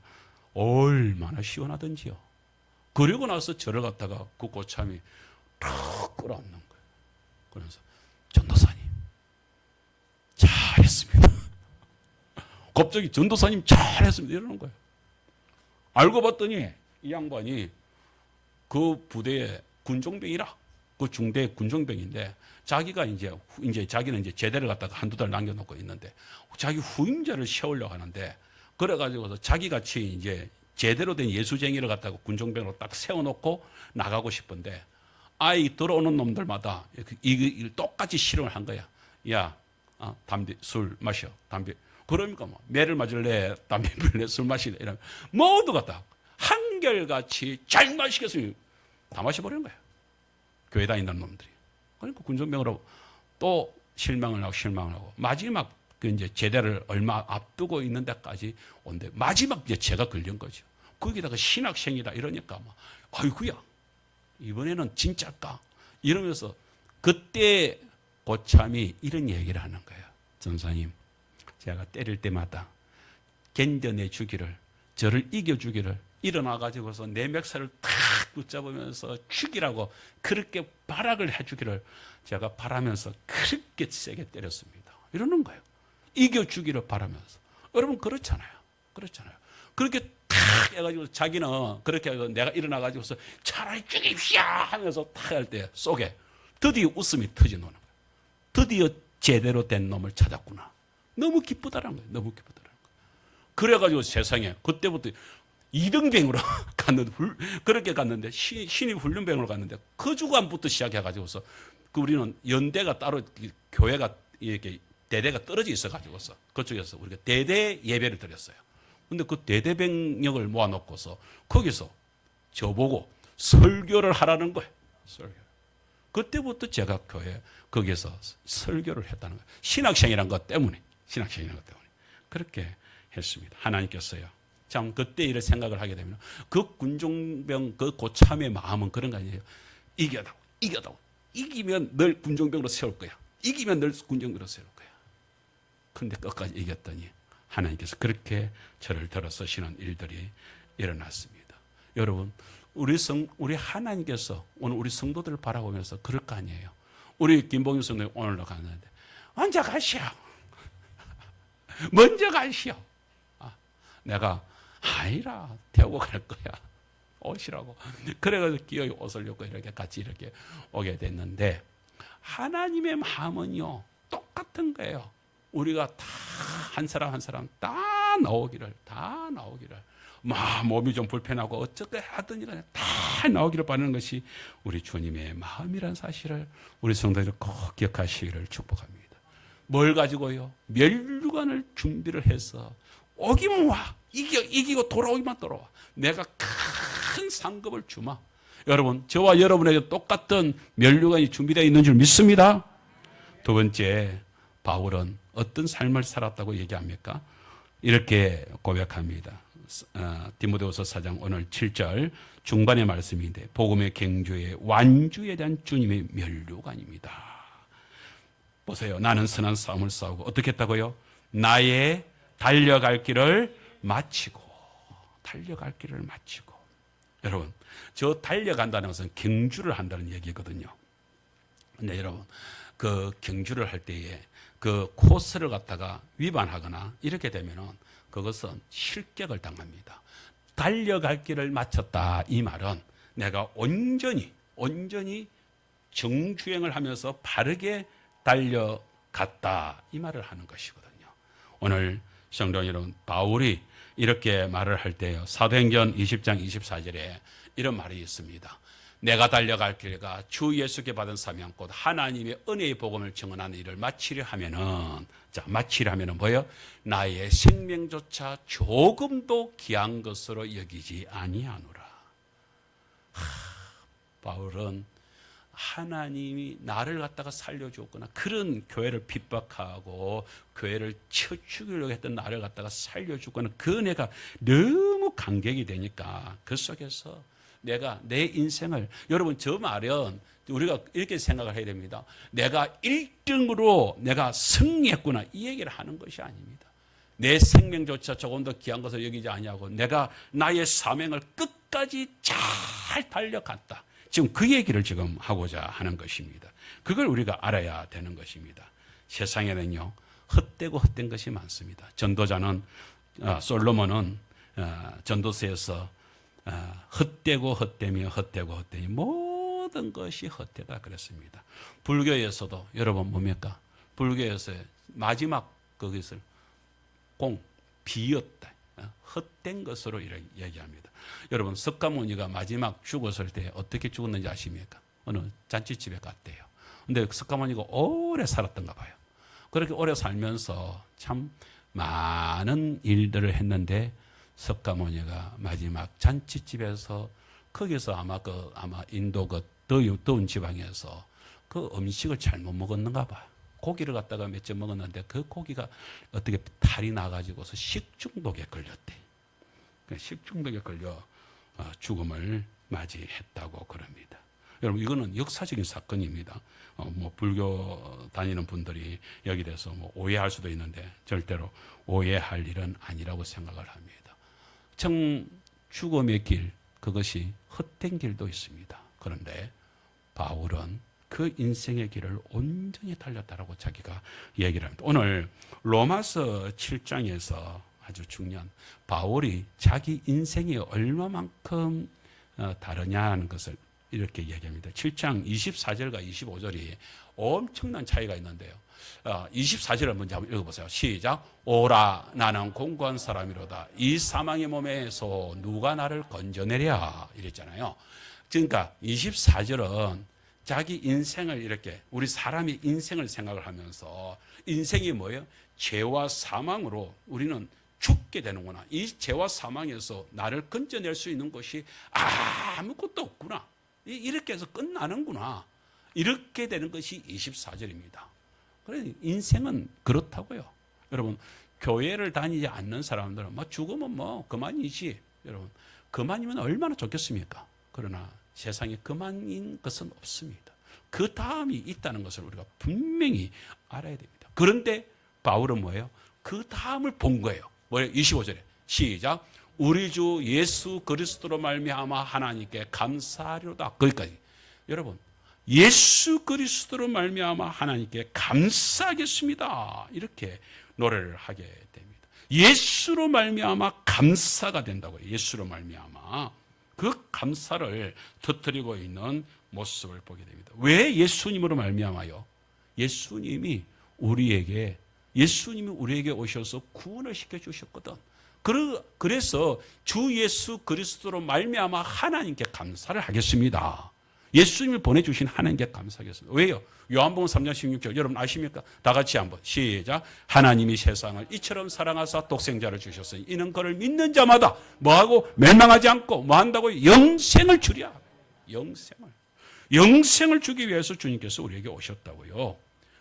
얼마나 시원하던지요. 그리고 나서 저를 갖다가 그 고참이 탁 끌어안는 거예요. 그러면서 전도사님 잘했습니다. 갑자기 전도사님 잘했습니다 이러는 거예요. 알고 봤더니 이 양반이 그 부대의 군종병이라 그 중대 군종병인데 자기가 이제 자기는 이제 제대를 갖다가 한두 달 남겨놓고 있는데 자기 후임자를 세우려고 하는데 그래가지고서 자기 같이 이제 제대로 된 예수쟁이를 갖다가 군종병으로 딱 세워놓고 나가고 싶은데 아이 들어오는 놈들마다 이 똑같이 실험을 한 거야. 야, 담배, 술 마셔. 담배. 그러니까 뭐 매를 맞을래, 담배 피울래, 술 마실래 이러면 모두가 다 한결같이 잘 마시겠으면 다 마셔버리는 거예요. 교회 다니는 놈들이. 그러니까 군종병으로 또 실망을 하고 마지막 그 이제 제대를 얼마 앞두고 있는 데까지 온데 마지막 이제 제가 걸린 거죠. 거기다가 신학생이다 이러니까 막 아이고야 이번에는 진짜일까 이러면서 그때 고참이 이런 얘기를 하는 거예요. 전사님, 제가 때릴 때마다 견뎌내 주기를, 저를 이겨주기를 일어나가지고서 내 멱살을 탁 붙잡으면서 죽이라고 그렇게 발악을 해주기를 제가 바라면서 그렇게 세게 때렸습니다. 이러는 거예요. 이겨주기를 바라면서. 여러분 그렇잖아요. 그렇게 탁 해가지고 자기는 그렇게 해서 내가 일어나가지고서 차라리 죽입시오 하면서 탁 할 때 속에 드디어 웃음이 터지는 거예요. 드디어 제대로 된 놈을 찾았구나. 너무 기쁘다라는 거예요. 너무 기쁘다라는 거예요. 그래가지고 세상에 그때부터 2등병으로 갔는데 그렇게 갔는데 신입 훈련병으로 갔는데 그 주간부터 시작해가지고서 그 우리는 연대가 따로 교회가 이렇게 대대가 떨어져 있어가지고서 그쪽에서 우리가 대대 예배를 드렸어요. 근데 그 대대병력을 모아놓고서 거기서 저보고 설교를 하라는 거예요. 설교. 그때부터 제가 교회 거기서 설교를 했다는 거예요. 신학생이란 것 때문에 그렇게 했습니다. 하나님께서요. 참 그때 이런 생각을 하게 되면 그 군종병 그 고참의 마음은 그런 거 아니에요. 이겨다오. 이기면 널 군종병으로 세울 거야. 이기면 널 군종병으로 세울 거야. 그런데 끝까지 이겼더니 하나님께서 그렇게 저를 들어 쓰시는 일들이 일어났습니다. 여러분, 우리 하나님께서 오늘 우리 성도들을 바라보면서 그럴 거 아니에요. 우리 김봉윤 성도님 오늘도 갔는데 먼저 가시오. 먼저 가시오. 내가 아니라 태우고 갈 거야. 오시라고. 그래가지고 기어이 옷을 입고 이렇게 같이 이렇게 오게 됐는데 하나님의 마음은요 똑같은 거예요. 우리가 다 한 사람 한 사람 다 나오기를 몸이 좀 불편하고 어쩌게 하더니 다 나오기를 바라는 것이 우리 주님의 마음이란 사실을 우리 성도들이 꼭 기억하시기를 축복합니다. 뭘 가지고요? 면류관을 준비를 해서 오기만 와. 이기고 돌아오기만 돌아와. 내가 큰 상급을 주마. 여러분, 저와 여러분에게 똑같은 면류관이 준비되어 있는 줄 믿습니다. 두 번째, 바울은 어떤 삶을 살았다고 얘기합니까? 이렇게 고백합니다. 디모데후서 4장 오늘 7절 중반의 말씀인데 복음의 경주의 완주에 대한 주님의 면류관입니다. 보세요. 나는 선한 싸움을 싸우고 어떻게 했다고요? 나의 달려갈 길을 마치고. 여러분, 저 달려간다는 것은 경주를 한다는 얘기거든요. 근데 여러분, 그 경주를 할 때에 그 코스를 갖다가 위반하거나 이렇게 되면은 그것은 실격을 당합니다. 달려갈 길을 마쳤다. 이 말은 내가 온전히 정주행을 하면서 바르게 달려갔다. 이 말을 하는 것이거든요. 오늘 성도 여러분, 바울이 이렇게 말을 할 때요. 사도행전 20장 24절에 이런 말이 있습니다. 내가 달려갈 길과 주 예수께 받은 사명 곧 하나님의 은혜의 복음을 증언하는 일을 마치려 하면은 뭐예요? 나의 생명조차 조금도 귀한 것으로 여기지 아니하노라. 바울은 하나님이 나를 갖다가 살려주었거나 그런 교회를 핍박하고 교회를 쳐 죽이려고 했던 나를 갖다가 살려주거나 그 은혜가 너무 감격이 되니까 그 속에서 내가 내 인생을 여러분 저 말은 우리가 이렇게 생각을 해야 됩니다. 내가 1등으로 내가 승리했구나 이 얘기를 하는 것이 아닙니다. 내 생명조차 조금 더 귀한 것을 여기지 아니하고 내가 나의 사명을 끝까지 잘 달려갔다. 지금 그 얘기를 지금 하고자 하는 것입니다. 그걸 우리가 알아야 되는 것입니다. 세상에는요 헛되고 헛된 것이 많습니다. 전도자는 솔로몬은 전도서에서 헛되고 헛되며 모든 것이 헛되다 그랬습니다. 불교에서도 여러분 뭡니까? 불교에서 마지막 거기서 비었다. 헛된 것으로 이렇게 얘기합니다. 여러분 석가모니가 마지막 죽었을 때 어떻게 죽었는지 아십니까? 어느 잔치집에 갔대요. 근데 석가모니가 오래 살았던가 봐요. 그렇게 오래 살면서 참 많은 일들을 했는데 석가모니가 마지막 잔치집에서 거기서 아마 인도 그 더운 지방에서 그 음식을 잘못 먹었는가 봐. 고기를 갖다가 몇 점 먹었는데 그 고기가 어떻게 탈이 나가지고서 식중독에 걸렸대. 식중독에 걸려 죽음을 맞이했다고 그럽니다. 여러분, 이거는 역사적인 사건입니다. 뭐 불교 다니는 분들이 여기 대해서 뭐 오해할 수도 있는데 절대로 오해할 일은 아니라고 생각을 합니다. 죽음의 길, 그것이 헛된 길도 있습니다. 그런데 바울은 그 인생의 길을 온전히 달렸다라고 자기가 얘기를 합니다. 오늘 로마서 7장에서 아주 중요한 바울이 자기 인생이 얼마만큼 다르냐는 것을 이렇게 얘기합니다. 7장 24절과 25절이 엄청난 차이가 있는데요. 24절을 먼저 한번 읽어보세요. 시작. 오라 나는 공고한 사람이로다. 이 사망의 몸에서 누가 나를 건져내랴 이랬잖아요. 그러니까 24절은 자기 인생을 이렇게 우리 사람이 인생을 생각을 하면서 인생이 뭐예요? 죄와 사망으로 우리는 죽게 되는구나. 이 죄와 사망에서 나를 건져낼 수 있는 것이 아무것도 없구나. 이렇게 해서 끝나는구나. 이렇게 되는 것이 24절입니다. 그래서 인생은 그렇다고요. 여러분, 교회를 다니지 않는 사람들은 죽으면 그만이지. 여러분, 그만이면 얼마나 좋겠습니까? 그러나 세상에 그만인 것은 없습니다. 그 다음이 있다는 것을 우리가 분명히 알아야 됩니다. 그런데 바울은 뭐예요? 그 다음을 본 거예요. 뭐예요? 25절에 시작. 우리 주 예수 그리스도로 말미암아 하나님께 감사하리로다. 거기까지. 여러분, 예수 그리스도로 말미암아 하나님께 감사하겠습니다. 이렇게 노래를 하게 됩니다. 예수로 말미암아 감사가 된다고요. 예수로 말미암아. 그 감사를 터뜨리고 있는 모습을 보게 됩니다. 왜 예수님으로 말미암아요? 예수님이 우리에게 오셔서 구원을 시켜주셨거든. 그래서 주 예수 그리스도로 말미암아 하나님께 감사를 하겠습니다. 예수님을 보내주신 하나님께 감사하겠습니다. 왜요? 요한복음 3장 16절 여러분 아십니까? 다 같이 한번 시작. 하나님이 세상을 이처럼 사랑하사 독생자를 주셨으니 이는 그를 믿는 자마다 뭐하고 멸망하지 않고 뭐한다고 영생을 주랴. 영생을 주기 위해서 주님께서 우리에게 오셨다고요.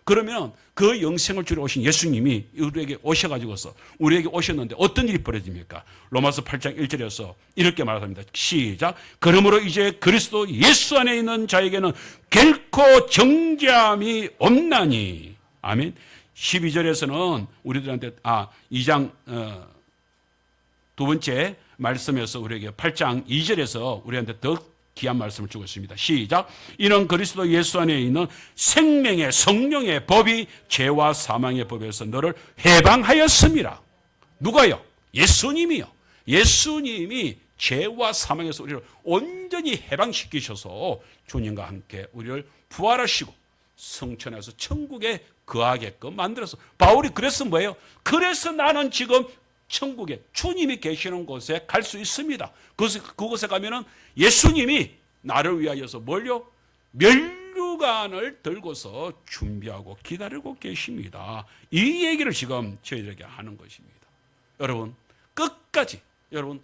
그러면 그 영생을 주러 오신 예수님이 우리에게 오셔가지고서 우리에게 오셨는데 어떤 일이 벌어집니까? 로마서 8장 1절에서 이렇게 말합니다. 시작. 그러므로 이제 그리스도 예수 안에 있는 자에게는 결코 정죄함이 없나니. 아멘. 12절에서는 우리들한테 2장 두 번째 말씀에서 우리에게 8장 2절에서 우리한테 더 귀한 말씀을 주고 있습니다. 시작. 이는 그리스도 예수 안에 있는 생명의 성령의 법이 죄와 사망의 법에서 너를 해방하였습니다. 누가요? 예수님이요. 예수님이 죄와 사망에서 우리를 온전히 해방시키셔서 주님과 함께 우리를 부활하시고 성천에서 천국에 거하게끔 만들어서 바울이 그래서 뭐예요? 그래서 나는 지금 천국에 주님이 계시는 곳에 갈 수 있습니다. 그곳에 가면은 예수님이 나를 위하여서 뭘요? 면류관을 들고서 준비하고 기다리고 계십니다. 이 얘기를 지금 저희들에게 하는 것입니다. 여러분, 끝까지 여러분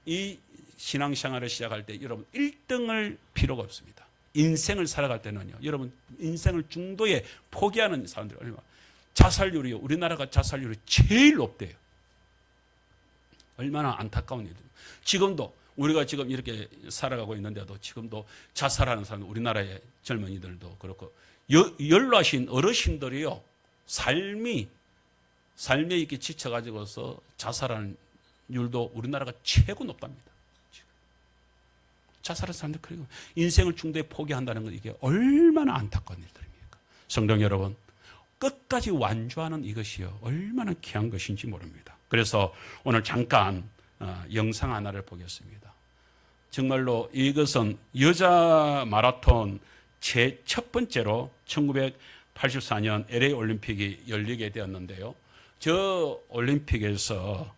이 신앙생활을 시작할 때 여러분 1등을 필요가 없습니다. 인생을 살아갈 때는요. 여러분 인생을 중도에 포기하는 사람들이 얼마나 자살률이요. 우리나라가 자살률이 제일 높대요. 얼마나 안타까운 일입니다. 지금도 우리가 지금 이렇게 살아가고 있는데도 지금도 자살하는 사람, 우리나라의 젊은이들도 그렇고 연로하신 어르신들이요. 삶에 이렇게 지쳐가지고서 자살하는 율도 우리나라가 최고 높답니다. 자살하는 사람들 그리고 인생을 중도에 포기한다는 건 이게 얼마나 안타까운 일들입니까? 성도 여러분, 끝까지 완주하는 이것이요. 얼마나 귀한 것인지 모릅니다. 그래서 오늘 잠깐 영상 하나를 보겠습니다. 정말로 이것은 여자 마라톤 제 첫 번째로 1984년 LA 올림픽이 열리게 되었는데요. 저 올림픽에서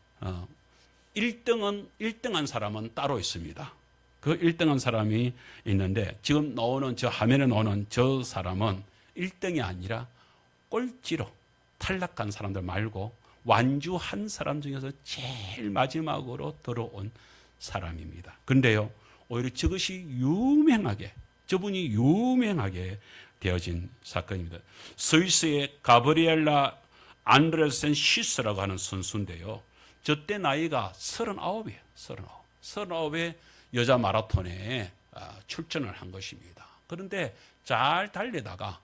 1등한 사람은 따로 있습니다. 그 1등한 사람이 있는데 지금 나오는 저 화면에 나오는 저 사람은 1등이 아니라 꼴찌로 탈락한 사람들 말고 완주한 사람 중에서 제일 마지막으로 들어온 사람입니다. 그런데요, 오히려 저분이 유명하게 되어진 사건입니다. 스위스의 가브리엘라 안드레센 시스라고 하는 선수인데요. 저때 나이가 39이에요. 39에 여자 마라톤에 출전을 한 것입니다. 그런데 잘 달리다가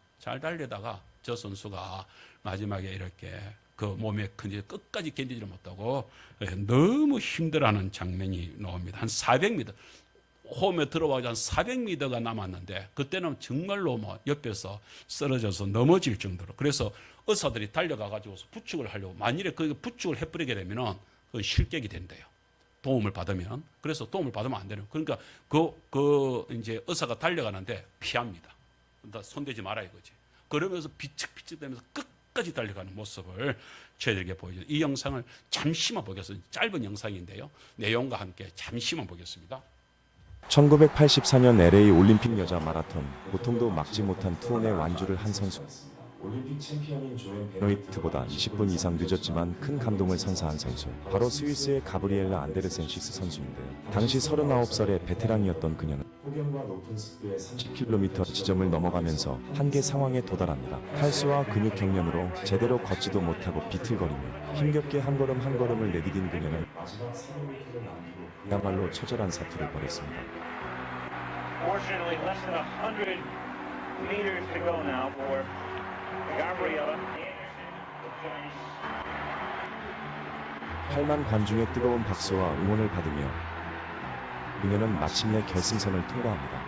저 선수가 마지막에 이렇게 그 몸에 큰지 끝까지 견디지를 못하고 너무 힘들어하는 장면이 나옵니다. 한 400m 홈에 들어와서 한 400m가 남았는데 그때는 정말로 뭐 옆에서 쓰러져서 넘어질 정도로, 그래서 의사들이 달려가 가지고 부축을 하려고, 만일에 그 부축을 해버리게 되면은 그 실격이 된대요. 도움을 받으면. 그래서 도움을 받으면 안 되는. 그러니까 이제 의사가 달려가는데 피합니다. 손대지 마라 이거지. 그러면서 비측비측 되면서 끝까지 달려가는 모습을 저희들에게 보여줘요. 이 영상을 잠시만 보겠습니다. 짧은 영상인데요. 내용과 함께 잠시만 보겠습니다. 1984년 LA 올림픽 여자 마라톤, 고통도 막지 못한 투혼의 완주를 한 선수. 올림픽 챔피언인 조앤 베노이트보다 20분 이상 늦었지만 큰 감동을 선사한 선수. 바로 스위스의 가브리엘라 안데르센시스 선수인데요. 당시 39살의 베테랑이었던 그녀는 폭염과 높은 습도의 30km 지점을 넘어가면서 한계 상황에 도달합니다. 탈수와 근육 경련으로 제대로 걷지도 못하고 비틀거리며 힘겹게 한 걸음 한 걸음을 내디딘 그녀는 마지막 400m를 남기고 그야말로 처절한 사투를 벌였습니다. Fortunately, less than 100 meters to go now for Gabriela. 8만 관중의 뜨거운 박수와 응원을 받으며 그녀는 마침내 결승선을 통과합니다.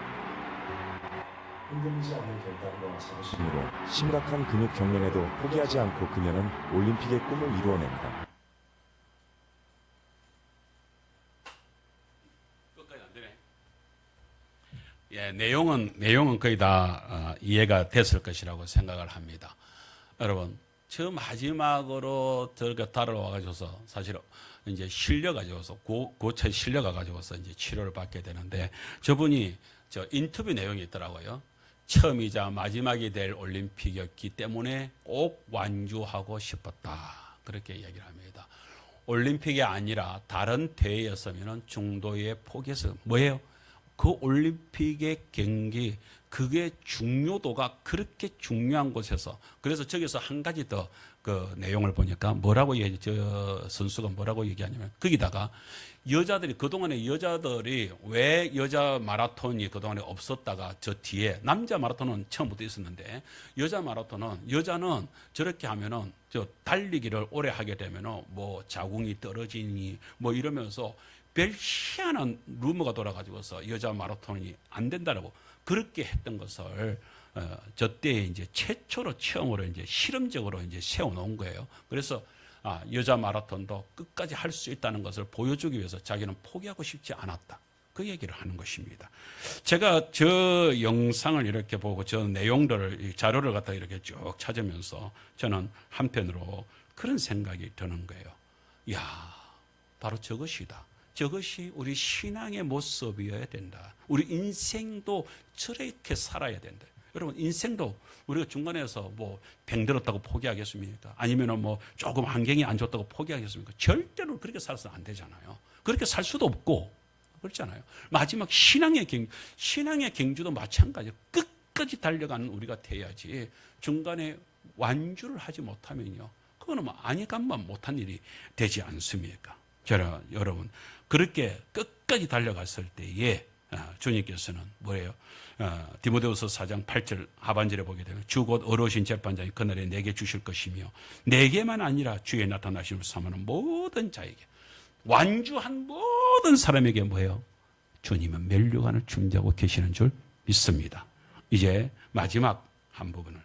흔들리지 않는 결단과 자부심으로 심각한 근육 경련에도 포기하지 않고 그녀는 올림픽의 꿈을 이루어냅니다. 예, 내용은 거의 다 이해가 됐을 것이라고 생각을 합니다. 여러분, 저 마지막으로 달아와가지고서 사실 이제 실려가지고서 고차에 실려가가지고서 이제 치료를 받게 되는데, 저분이 저 인터뷰 내용이 있더라고요. 처음이자 마지막이 될 올림픽이었기 때문에 꼭 완주하고 싶었다, 그렇게 얘기를 합니다. 올림픽이 아니라 다른 대회였으면 중도에 포기해서 뭐예요? 그 올림픽의 경기, 그게 중요도가 그렇게 중요한 곳에서, 그래서 저기서 한 가지 더 그 내용을 보니까 저 선수가 뭐라고 얘기하냐면, 거기다가 여자들이, 그동안에 여자들이 왜 여자 마라톤이 그동안에 없었다가 저 뒤에 남자 마라톤은 처음부터 있었는데, 여자는 저렇게 하면은 저 달리기를 오래 하게 되면은 뭐 자궁이 떨어지니 뭐 이러면서 별 희한한 루머가 돌아가지고서 여자 마라톤이 안 된다라고 그렇게 했던 것을 저 때에 이제 처음으로 이제 실험적으로 이제 세워놓은 거예요. 그래서 여자 마라톤도 끝까지 할 수 있다는 것을 보여주기 위해서 자기는 포기하고 싶지 않았다, 그 얘기를 하는 것입니다. 제가 저 영상을 이렇게 보고 저 내용들을, 자료를 갖다 이렇게 쭉 찾으면서 저는 한편으로 그런 생각이 드는 거예요. 야, 바로 저것이다. 저것이 우리 신앙의 모습이어야 된다. 우리 인생도 저렇게 살아야 된다. 여러분, 인생도 우리가 중간에서 뭐 병들었다고 포기하겠습니까? 아니면은 뭐 조금 환경이 안 좋다고 포기하겠습니까? 절대로 그렇게 살아서는 안 되잖아요. 그렇게 살 수도 없고, 그렇잖아요. 마지막 신앙의 경주도 마찬가지예요. 끝까지 달려가는 우리가 돼야지, 중간에 완주를 하지 못하면요, 그거는 뭐 아니감만 못한 일이 되지 않습니까? 여러분, 그렇게 끝까지 달려갔을 때에 주님께서는 뭐예요? 디모데후서 4장 8절 하반절에 보게 되면, 주 곧 어려우신 재판장이 그날에 내게 주실 것이며 내게만 아니라 주의 나타나심을 삼하는 모든 자에게, 완주한 모든 사람에게 뭐예요? 주님은 면류관을 준비하고 계시는 줄 믿습니다. 이제 마지막 한 부분을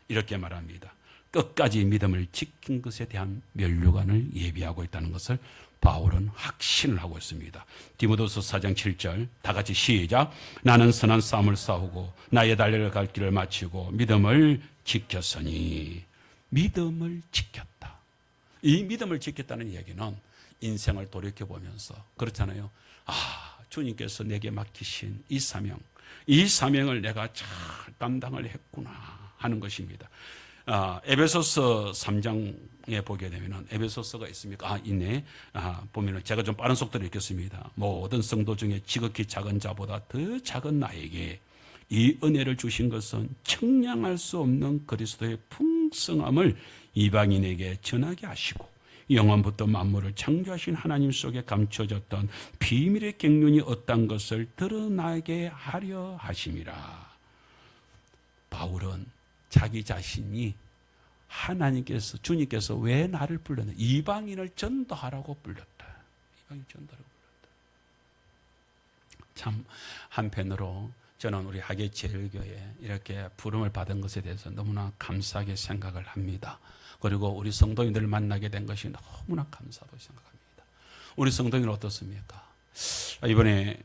이렇게 말합니다. 끝까지 믿음을 지킨 것에 대한 면류관을 예비하고 있다는 것을 바울은 확신을 하고 있습니다. 디모데후서 4장 7절 다 같이 시작. 나는 선한 싸움을 싸우고 나의 달려갈 갈 길을 마치고 믿음을 지켰으니. 믿음을 지켰다. 이 믿음을 지켰다는 얘기는 인생을 돌이켜보면서 그렇잖아요. 주님께서 내게 맡기신 이 사명을 내가 잘 감당을 했구나 하는 것입니다. 에베소서 3장에 보게 되면은 에베소서가 있습니까? 있네. 보면은 제가 좀 빠른 속도로 읽겠습니다. 모든 성도 중에 지극히 작은 자보다 더 작은 나에게 이 은혜를 주신 것은 청량할 수 없는 그리스도의 풍성함을 이방인에게 전하게 하시고 영원부터 만물을 창조하신 하나님 속에 감춰졌던 비밀의 경륜이 어떤 것을 드러나게 하려 하심이라. 바울은 자기 자신이 하나님께서 주님께서 왜 나를 불렀냐? 이방인을 전도하라고 불렀다. 이방인 전도하라고 불렀다. 참 한편으로 저는 우리 하계제일교회 이렇게 부름을 받은 것에 대해서 너무나 감사하게 생각을 합니다. 그리고 우리 성도인들을 만나게 된 것이 너무나 감사하다고 생각합니다. 우리 성도인은 어떻습니까? 이번에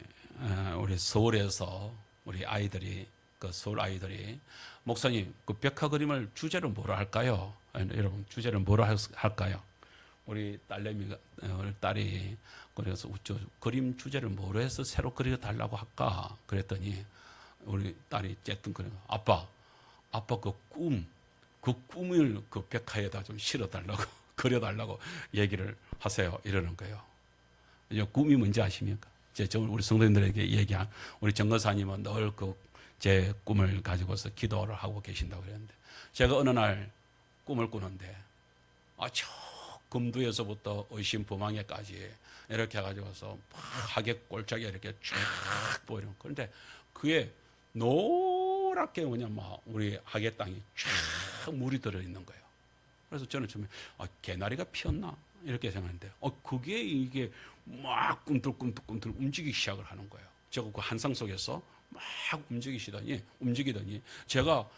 우리 서울에서 우리 아이들이 서울 아이들이 목사님 그 벽화 그림을 주제를 뭐로 할까요? 여러분 주제를 뭐로 할까요? 우리 딸내미가 우리 딸이 그래서 그림 주제를 뭐로 해서 새로 그려 달라고 할까? 그랬더니 우리 딸이 어쨌든 그래 아빠 그 꿈을 그 벽화에다 좀 실어달라고 그려달라고 얘기를 하세요. 이러는 거예요. 꿈이 뭔지 아십니까? 우리 성도님들에게 얘기한 우리 정거사님은 늘 제 꿈을 가지고서 기도를 하고 계신다고 그랬는데 제가 어느 날 꿈을 꾸는데 저 금두에서부터 의심부망에까지 이렇게 해가지고서 하객 골짜기가 이렇게 쫙 보이는 그런데 그게 노랗게 우리 하객 땅이 쫙 물이 들어있는 거예요. 그래서 저는 처음에 개나리가 피었나 이렇게 생각했는데 그게 이게 막 꿈틀꿈틀 움직이기 시작을 하는 거예요. 제가 그 한상 속에서 막 움직이더니 제가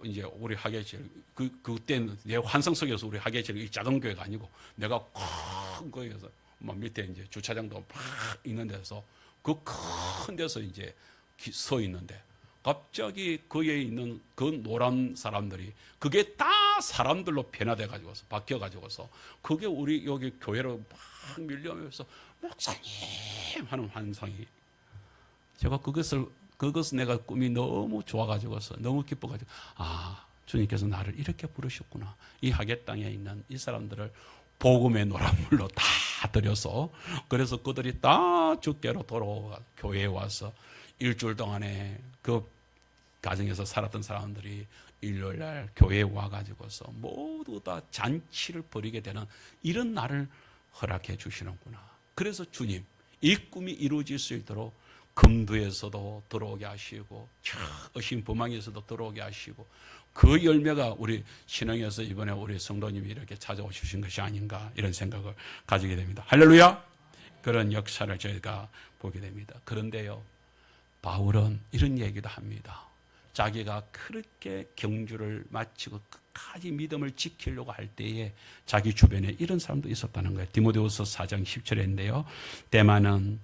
이제 우리 하계실 그때는 내 환상 속에서 우리 하계실 이 작은 교회가 아니고 내가 큰 거에서 막 밑에 이제 주차장도 막 있는 데서 그 큰 데서 이제 서 있는데 갑자기 거기에 있는 그 노란 사람들이 그게 다 사람들로 변화돼 가지고서 바뀌어 가지고서 그게 우리 여기 교회로 막 밀려오면서 목사님 하는 환상이 제가 그것은 내가 꿈이 너무 좋아가지고서 너무 기뻐가지고 주님께서 나를 이렇게 부르셨구나. 이 하계 땅에 있는 이 사람들을 복음의 노란물로 다 들여서 그래서 그들이 다 주께로 돌아와 교회에 와서 일주일 동안에 그 가정에서 살았던 사람들이 일요일날 교회에 와가지고서 모두 다 잔치를 벌이게 되는 이런 날을 허락해 주시는구나. 그래서 주님 이 꿈이 이루어질 수 있도록 금두에서도 들어오게 하시고 의심부망에서도 들어오게 하시고 그 열매가 우리 신앙에서 이번에 우리 성도님이 이렇게 찾아오 주신 것이 아닌가 이런 생각을 가지게 됩니다. 할렐루야. 그런 역사를 저희가 보게 됩니다. 그런데요 바울은 이런 얘기도 합니다. 자기가 그렇게 경주를 마치고 끝까지 믿음을 지키려고 할 때에 자기 주변에 이런 사람도 있었다는 거예요. 디모데후서 4장 10절인데요. 대만은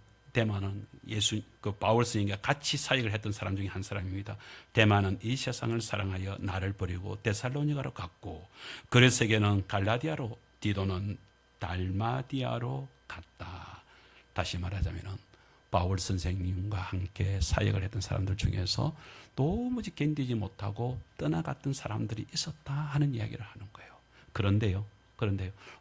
바울 스님과 같이 사역을 했던 사람 중에 한 사람입니다. 대만은 이 세상을 사랑하여 나를 버리고 데살로니가로 갔고 그레스에게는 갈라디아로 디도는 달마디아로 갔다. 다시 말하자면 바울 선생님과 함께 사역을 했던 사람들 중에서 도무지 견디지 못하고 떠나갔던 사람들이 있었다 하는 이야기를 하는 거예요. 그런데요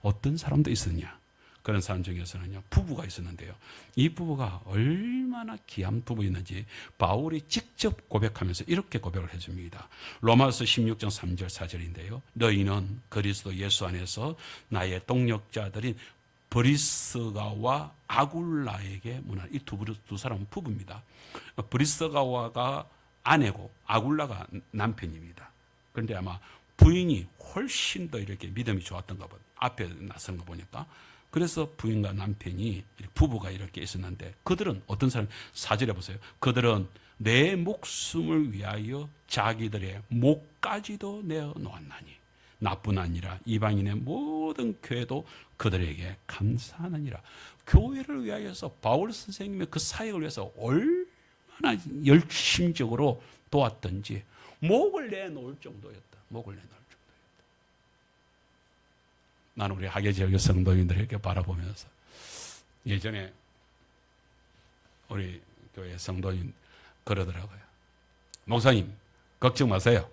어떤 사람도 있었냐? 그런 사람 중에서는요 부부가 있었는데요. 이 부부가 얼마나 귀한 부부였는지 바울이 직접 고백하면서 이렇게 고백을 해줍니다. 로마서 16장 3절 4절인데요. 너희는 그리스도 예수 안에서 나의 동역자들인 브리스가와 아굴라에게 문안. 이 두 사람은 부부입니다. 브리스가와가 아내고 아굴라가 남편입니다. 그런데 아마 부인이 훨씬 더 이렇게 믿음이 좋았던가 봐. 앞에 나선 거 보니까. 그래서 부인과 남편이 부부가 이렇게 있었는데 그들은 어떤 사람 4절에 보세요. 그들은 내 목숨을 위하여 자기들의 목까지도 내어놓았나니 나뿐 아니라 이방인의 모든 교회도 그들에게 감사하느니라. 교회를 위하여서 바울 선생님의 그 사역을 위해서 얼마나 열심적으로 도왔던지 목을 내놓을 정도였다. 목을 내놓을 정도였다. 나는 우리 하계지역의 성도인들에게 바라보면서 예전에 우리 교회 성도인 그러더라고요. 목사님 걱정 마세요.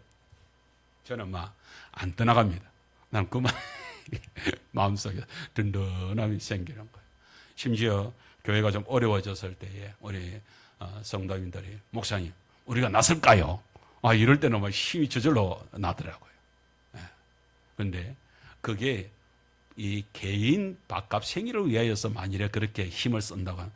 저는 막 안 떠나갑니다. 난 그만 마음속에 든든함이 생기는 거예요. 심지어 교회가 좀 어려워졌을 때에 우리 성도님들이 목사님 우리가 나설까요? 이럴 때는 막 힘이 저절로 나더라고요. 그런데 그게 이 개인 밥값 생일을 위하여서 만일에 그렇게 힘을 쓴다고 하면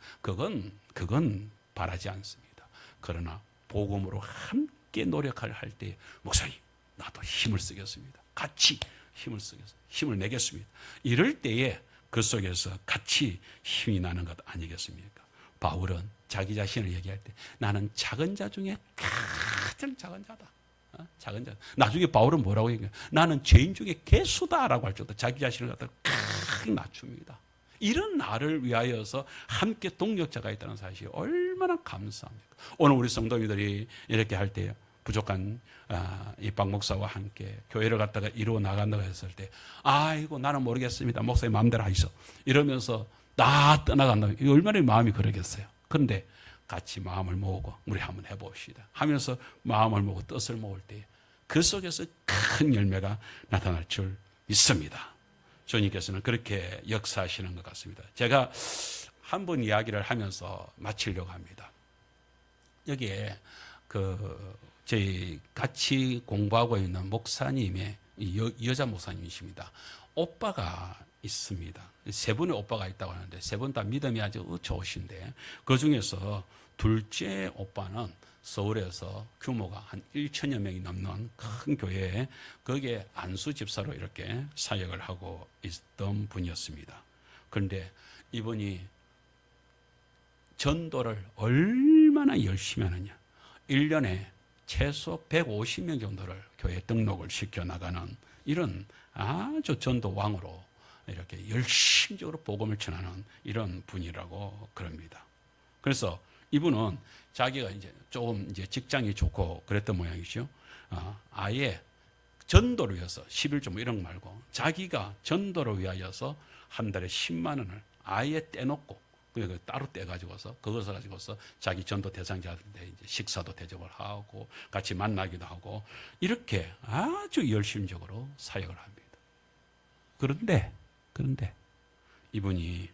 그건 바라지 않습니다. 그러나 복음으로 함께 노력할 때 목사님 나도 힘을 쓰겠습니다. 같이 힘을 쓰겠습니다. 힘을 내겠습니다. 이럴 때에 그 속에서 같이 힘이 나는 것 아니겠습니까? 바울은 자기 자신을 얘기할 때 나는 작은 자 중에 가장 작은 자다. 작은 자. 나중에 바울은 뭐라고 얘기해요? 나는 죄인 중에 개수다라고 할 정도 자기 자신을 갖다 크게 낮춥니다. 이런 나를 위하여서 함께 동력자가 있다는 사실이 얼마나 감사합니까? 오늘 우리 성도님들이 이렇게 할 때 부족한 이박 목사와 함께 교회를 갖다가 이루어 나간다고 했을 때 아이고 나는 모르겠습니다. 목사님 마음대로 하시오. 이러면서 다 떠나간다. 이거 얼마나 마음이 그러겠어요. 그런데 같이 마음을 모으고 우리 한번 해봅시다 하면서 마음을 모으고 뜻을 모을 때 그 속에서 큰 열매가 나타날 줄 믿습니다. 주님께서는 그렇게 역사하시는 것 같습니다. 제가 한 번 이야기를 하면서 마치려고 합니다. 여기에 저희 같이 공부하고 있는 목사님의 여자 목사님이십니다. 오빠가 있습니다. 세 분의 오빠가 있다고 하는데 세 분 다 믿음이 아주 좋으신데 그 중에서 둘째 오빠는 서울에서 규모가 한 1천여 명이 넘는 큰 교회에 거기에 안수 집사로 이렇게 사역을 하고 있던 분이었습니다. 그런데 이분이 전도를 얼마나 열심히 하느냐. 1년에 최소 150명 정도를 교회에 등록을 시켜나가는 이런 아주 전도왕으로 이렇게 열심적으로 복음을 전하는 이런 분이라고 그럽니다. 그래서 이분은 자기가 이제 조금 이제 직장이 좋고 그랬던 모양이죠. 아예 전도를 위해서 11조 뭐 이런 거 말고 자기가 전도를 위하여서 한 달에 10만 원을 아예 떼놓고 그 따로 떼가지고서 그것을 가지고서 자기 전도 대상자들한테 이제 식사도 대접을 하고 같이 만나기도 하고 이렇게 아주 열심적으로 사역을 합니다. 그런데 이분이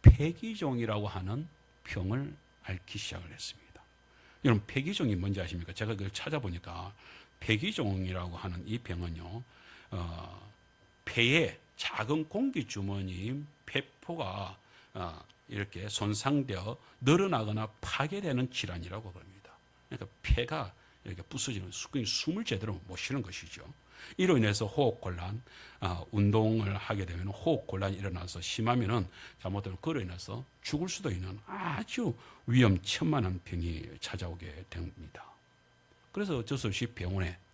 폐기종이라고 하는 병을 앓기 시작을 했습니다. 여러분 폐기종이 뭔지 아십니까? 제가 그걸 찾아보니까 폐기종이라고 하는 이 병은요, 폐에 작은 공기 주머니인 폐포가 이렇게 손상되어 늘어나거나 파괴되는 질환이라고 합니다. 그러니까 폐가 이렇게 부서지는 숨을 제대로 못 쉬는 것이죠. 이로 인해서 호흡곤란, 운동을 하게 되면 호흡곤란이 일어나서 심하면은 잘못되면 그로 인해서 죽을 수도 있는 아주 위험천만한 병이 찾아오게 됩니다. 그래서 어쩔 수 없이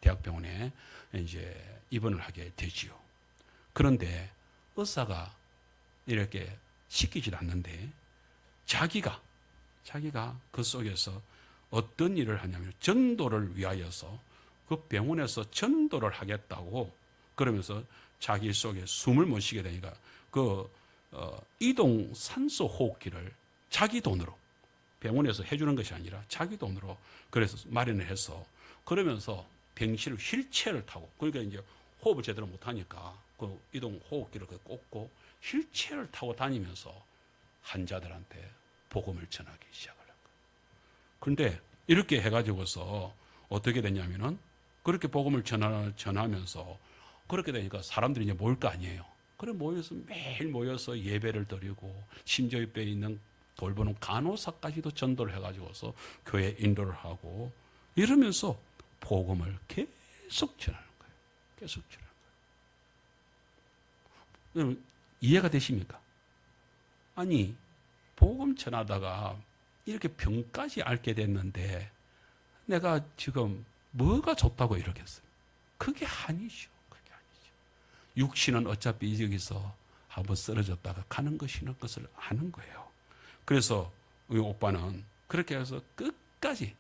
대학병원에 이제 입원을 하게 되지요. 그런데 의사가 이렇게 시키질 않는데 자기가 그 속에서 어떤 일을 하냐면 전도를 위하여서 그 병원에서 전도를 하겠다고 그러면서 자기 속에 숨을 못 쉬게 되니까 이동 산소 호흡기를 자기 돈으로 병원에서 해주는 것이 아니라 자기 돈으로 그래서 마련을 해서 그러면서 병실을 휠체어를 타고 그러니까 이제 호흡을 제대로 못 하니까 그 이동 호흡기를 꽂고 휠체어를 타고 다니면서 환자들한테 복음을 전하기 시작을 한 거예요. 그런데 이렇게 해가지고서 어떻게 됐냐면은 그렇게 복음을 전하면서 그렇게 되니까 사람들이 이제 모일 거 아니에요. 그래 매일 모여서 예배를 드리고 심지어 옆에 있는 돌보는 간호사까지도 전도를 해가지고서 교회 인도를 하고 이러면서 복음을 계속 전하는 거예요. 계속 전하는 거예요. 이해가 되십니까? 아니 복음 전하다가 이렇게 병까지 앓게 됐는데 내가 지금 뭐가 좋다고 이러겠어요? 그게 아니죠. 그게 아니죠. 육신은 어차피 여기서 한번 쓰러졌다가 가는 것이는 것을 아는 거예요. 그래서 우리 오빠는 그렇게 해서 끝까지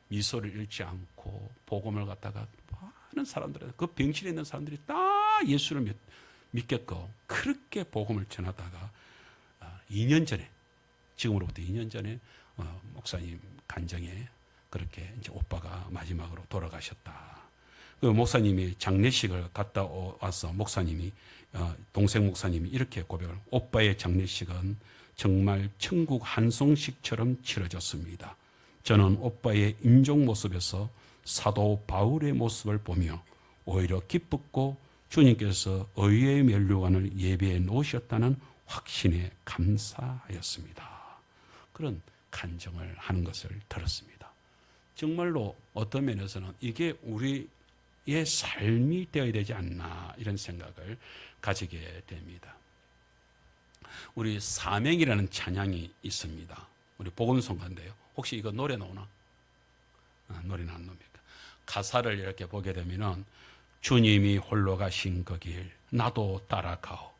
미소를 잃지 않고 복음을 갖다가 많은 사람들, 그 병실에 있는 사람들이 다 예수를 믿겠고 그렇게 복음을 전하다가 2년 전에 지금으로부터 2년 전에 목사님 간정에 그렇게 이제 오빠가 마지막으로 돌아가셨다. 그 목사님이 장례식을 갔다 와서 목사님이 동생 목사님이 이렇게 고백을, 오빠의 장례식은 정말 천국 한송식처럼 치러졌습니다. 저는 오빠의 인종 모습에서 사도 바울의 모습을 보며 오히려 기뻤고 주님께서 의의 면류관을 예배해 놓으셨다는 확신에 감사하였습니다. 그런 간증을 하는 것을 들었습니다. 정말로 어떤 면에서는 이게 우리의 삶이 되어야 되지 않나 이런 생각을 가지게 됩니다. 우리 사명이라는 찬양이 있습니다. 우리 복음송가인데요. 혹시 이거 노래 나오나? 노래는 안 나옵니까? 가사를 이렇게 보게 되면은 주님이 홀로 가신 그 길 나도 따라가오.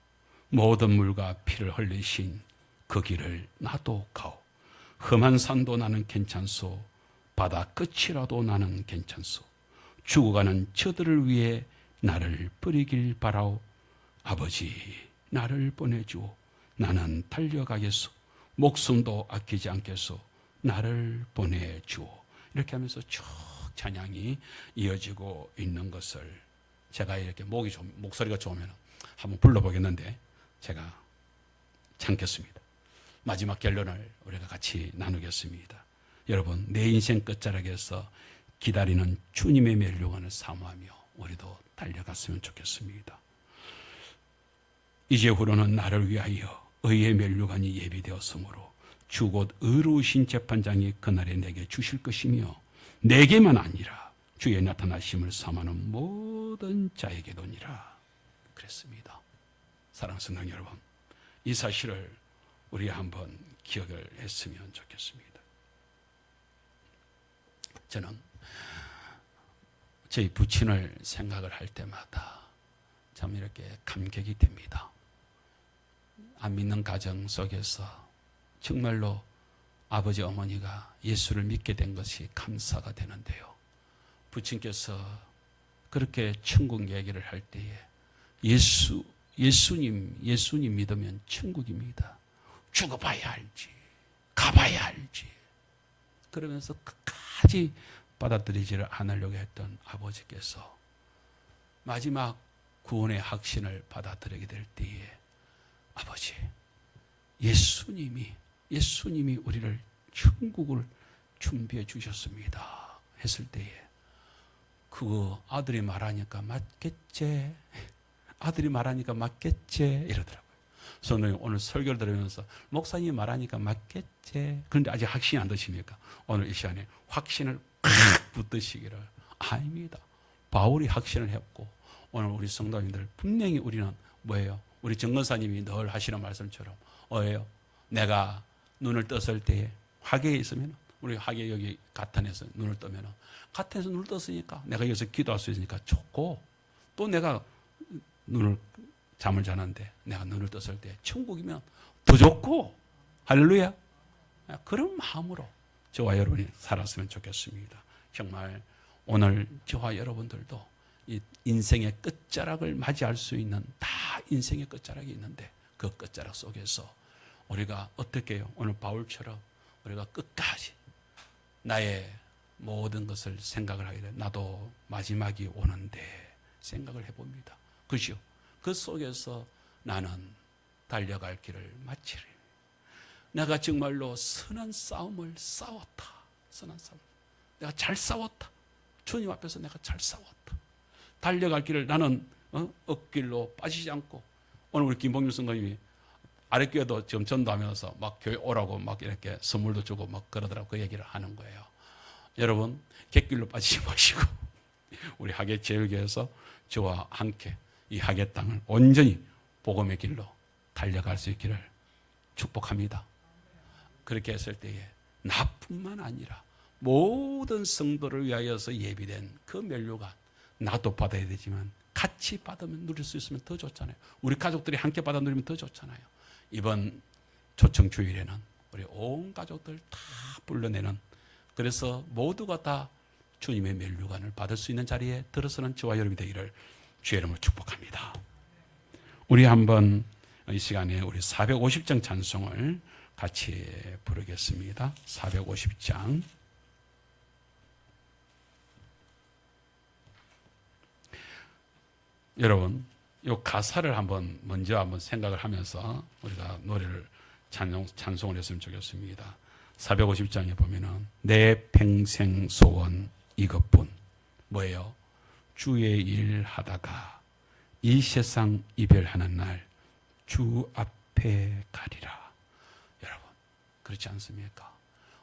모든 물과 피를 흘리신 그 길을 나도 가오. 험한 산도 나는 괜찮소. 바다 끝이라도 나는 괜찮소. 죽어가는 저들을 위해 나를 버리길 바라오. 아버지 나를 보내주오. 나는 달려가겠소. 목숨도 아끼지 않겠소. 나를 보내주오. 이렇게 하면서 쭉 찬양이 이어지고 있는 것을 제가 이렇게 목소리가 좋으면 한번 불러보겠는데 제가 참겠습니다. 마지막 결론을 우리가 같이 나누겠습니다. 여러분, 내 인생 끝자락에서 기다리는 주님의 면류관을 사모하며 우리도 달려갔으면 좋겠습니다. 이제후로는 나를 위하여 의의 면류관이 예비되었으므로 주 곧 의로우신 재판장이 그날에 내게 주실 것이며 내게만 아니라 주의 나타나심을 사모하는 모든 자에게도니라 그랬습니다. 사랑하는 성도 여러분, 이 사실을 우리 한번 기억을 했으면 좋겠습니다. 저는 저희 부친을 생각을 할 때마다 참 이렇게 감격이 됩니다. 안 믿는 가정 속에서 정말로 아버지 어머니가 예수를 믿게 된 것이 감사가 되는데요. 부친께서 그렇게 천국 얘기를 할 때에 예수님 믿으면 천국입니다. 죽어봐야 알지. 가봐야 알지. 그러면서 끝까지 받아들이지를 않으려고 했던 아버지께서 마지막 구원의 확신을 받아들이게 될 때에 아버지, 예수님이 우리를 천국을 준비해 주셨습니다 했을 때에 그 아들이 말하니까 맞겠지, 아들이 말하니까 맞겠지 이러더라고요. 저는 오늘 설교를 들으면서 목사님이 말하니까 맞겠지, 그런데 아직 확신이 안 드십니까? 오늘 이 시간에 확신을 팍 붙드시기를. 아닙니다. 바울이 확신을 했고 오늘 우리 성도님들 분명히 우리는 뭐예요? 우리 정건사님이 늘 하시는 말씀처럼 뭐예요? 내가 눈을 떴을 때에 화계에 있으면, 우리 화계 여기 가탄에서 눈을 뜨면, 가탄에서 눈을 떴으니까 내가 여기서 기도할 수 있으니까 좋고, 또 내가 잠을 자는데 내가 눈을 떴을 때 천국이면 더 좋고, 할렐루야. 그런 마음으로 저와 여러분이 살았으면 좋겠습니다. 정말 오늘 저와 여러분들도 이 인생의 끝자락을 맞이할 수 있는, 다 인생의 끝자락이 있는데 그 끝자락 속에서 우리가 어떻게 해요? 오늘 바울처럼 우리가 끝까지 나의 모든 것을 생각을 하게 돼. 나도 마지막이 오는데 생각을 해봅니다. 그죠? 그 속에서 나는 달려갈 길을 마치리. 내가 정말로 선한 싸움을 싸웠다. 선한 싸움. 내가 잘 싸웠다. 주님 앞에서 내가 잘 싸웠다. 달려갈 길을 나는 억길로 빠지지 않고, 오늘 우리 김봉률 선생님이 아랫교회도 지금 전도하면서 막 교회 오라고 막 이렇게 선물도 주고 막 그러더라고. 그 얘기를 하는 거예요. 여러분, 객길로 빠지지 마시고 우리 하계 제일교회에서 저와 함께 이 하계 땅을 온전히 복음의 길로 달려갈 수 있기를 축복합니다. 그렇게 했을 때에 나뿐만 아니라 모든 성도를 위하여서 예비된 그 면류관, 나도 받아야 되지만 같이 받으면 누릴 수 있으면 더 좋잖아요. 우리 가족들이 함께 받아 누리면 더 좋잖아요. 이번 초청 주일에는 우리 온 가족들 다 불러내는, 그래서 모두가 다 주님의 면류관을 받을 수 있는 자리에 들어서는 저와 여러분이 되기를 주의 이름으로 축복합니다. 우리 한번 이 시간에 우리 450장 찬송을 같이 부르겠습니다. 450장. 여러분, 이 가사를 먼저 한번 생각을 하면서 우리가 노래를 찬송을 했으면 좋겠습니다. 450장에 보면은 내 평생 소원 이것뿐. 뭐예요? 주의 일 하다가 이 세상 이별하는 날 주 앞에 가리라. 여러분, 그렇지 않습니까?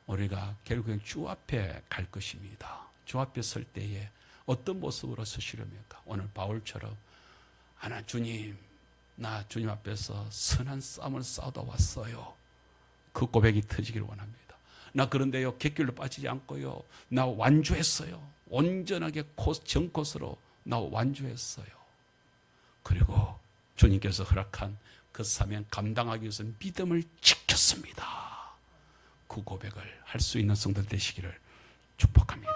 우리가 결국엔 주 앞에 갈 것입니다. 주 앞에 설 때에 어떤 모습으로 서시렵니까? 오늘 바울처럼 하나 주님, 나 주님 앞에서 선한 싸움을 싸우다 왔어요. 그 고백이 터지기를 원합니다. 나 그런데요, 객길로 빠지지 않고요, 나 완주했어요. 온전하게 정코스로 나 완주했어요. 그리고 주님께서 허락한 그 사명 감당하기 위해서 믿음을 지켰습니다. 그 고백을 할 수 있는 성도 되시기를 축복합니다.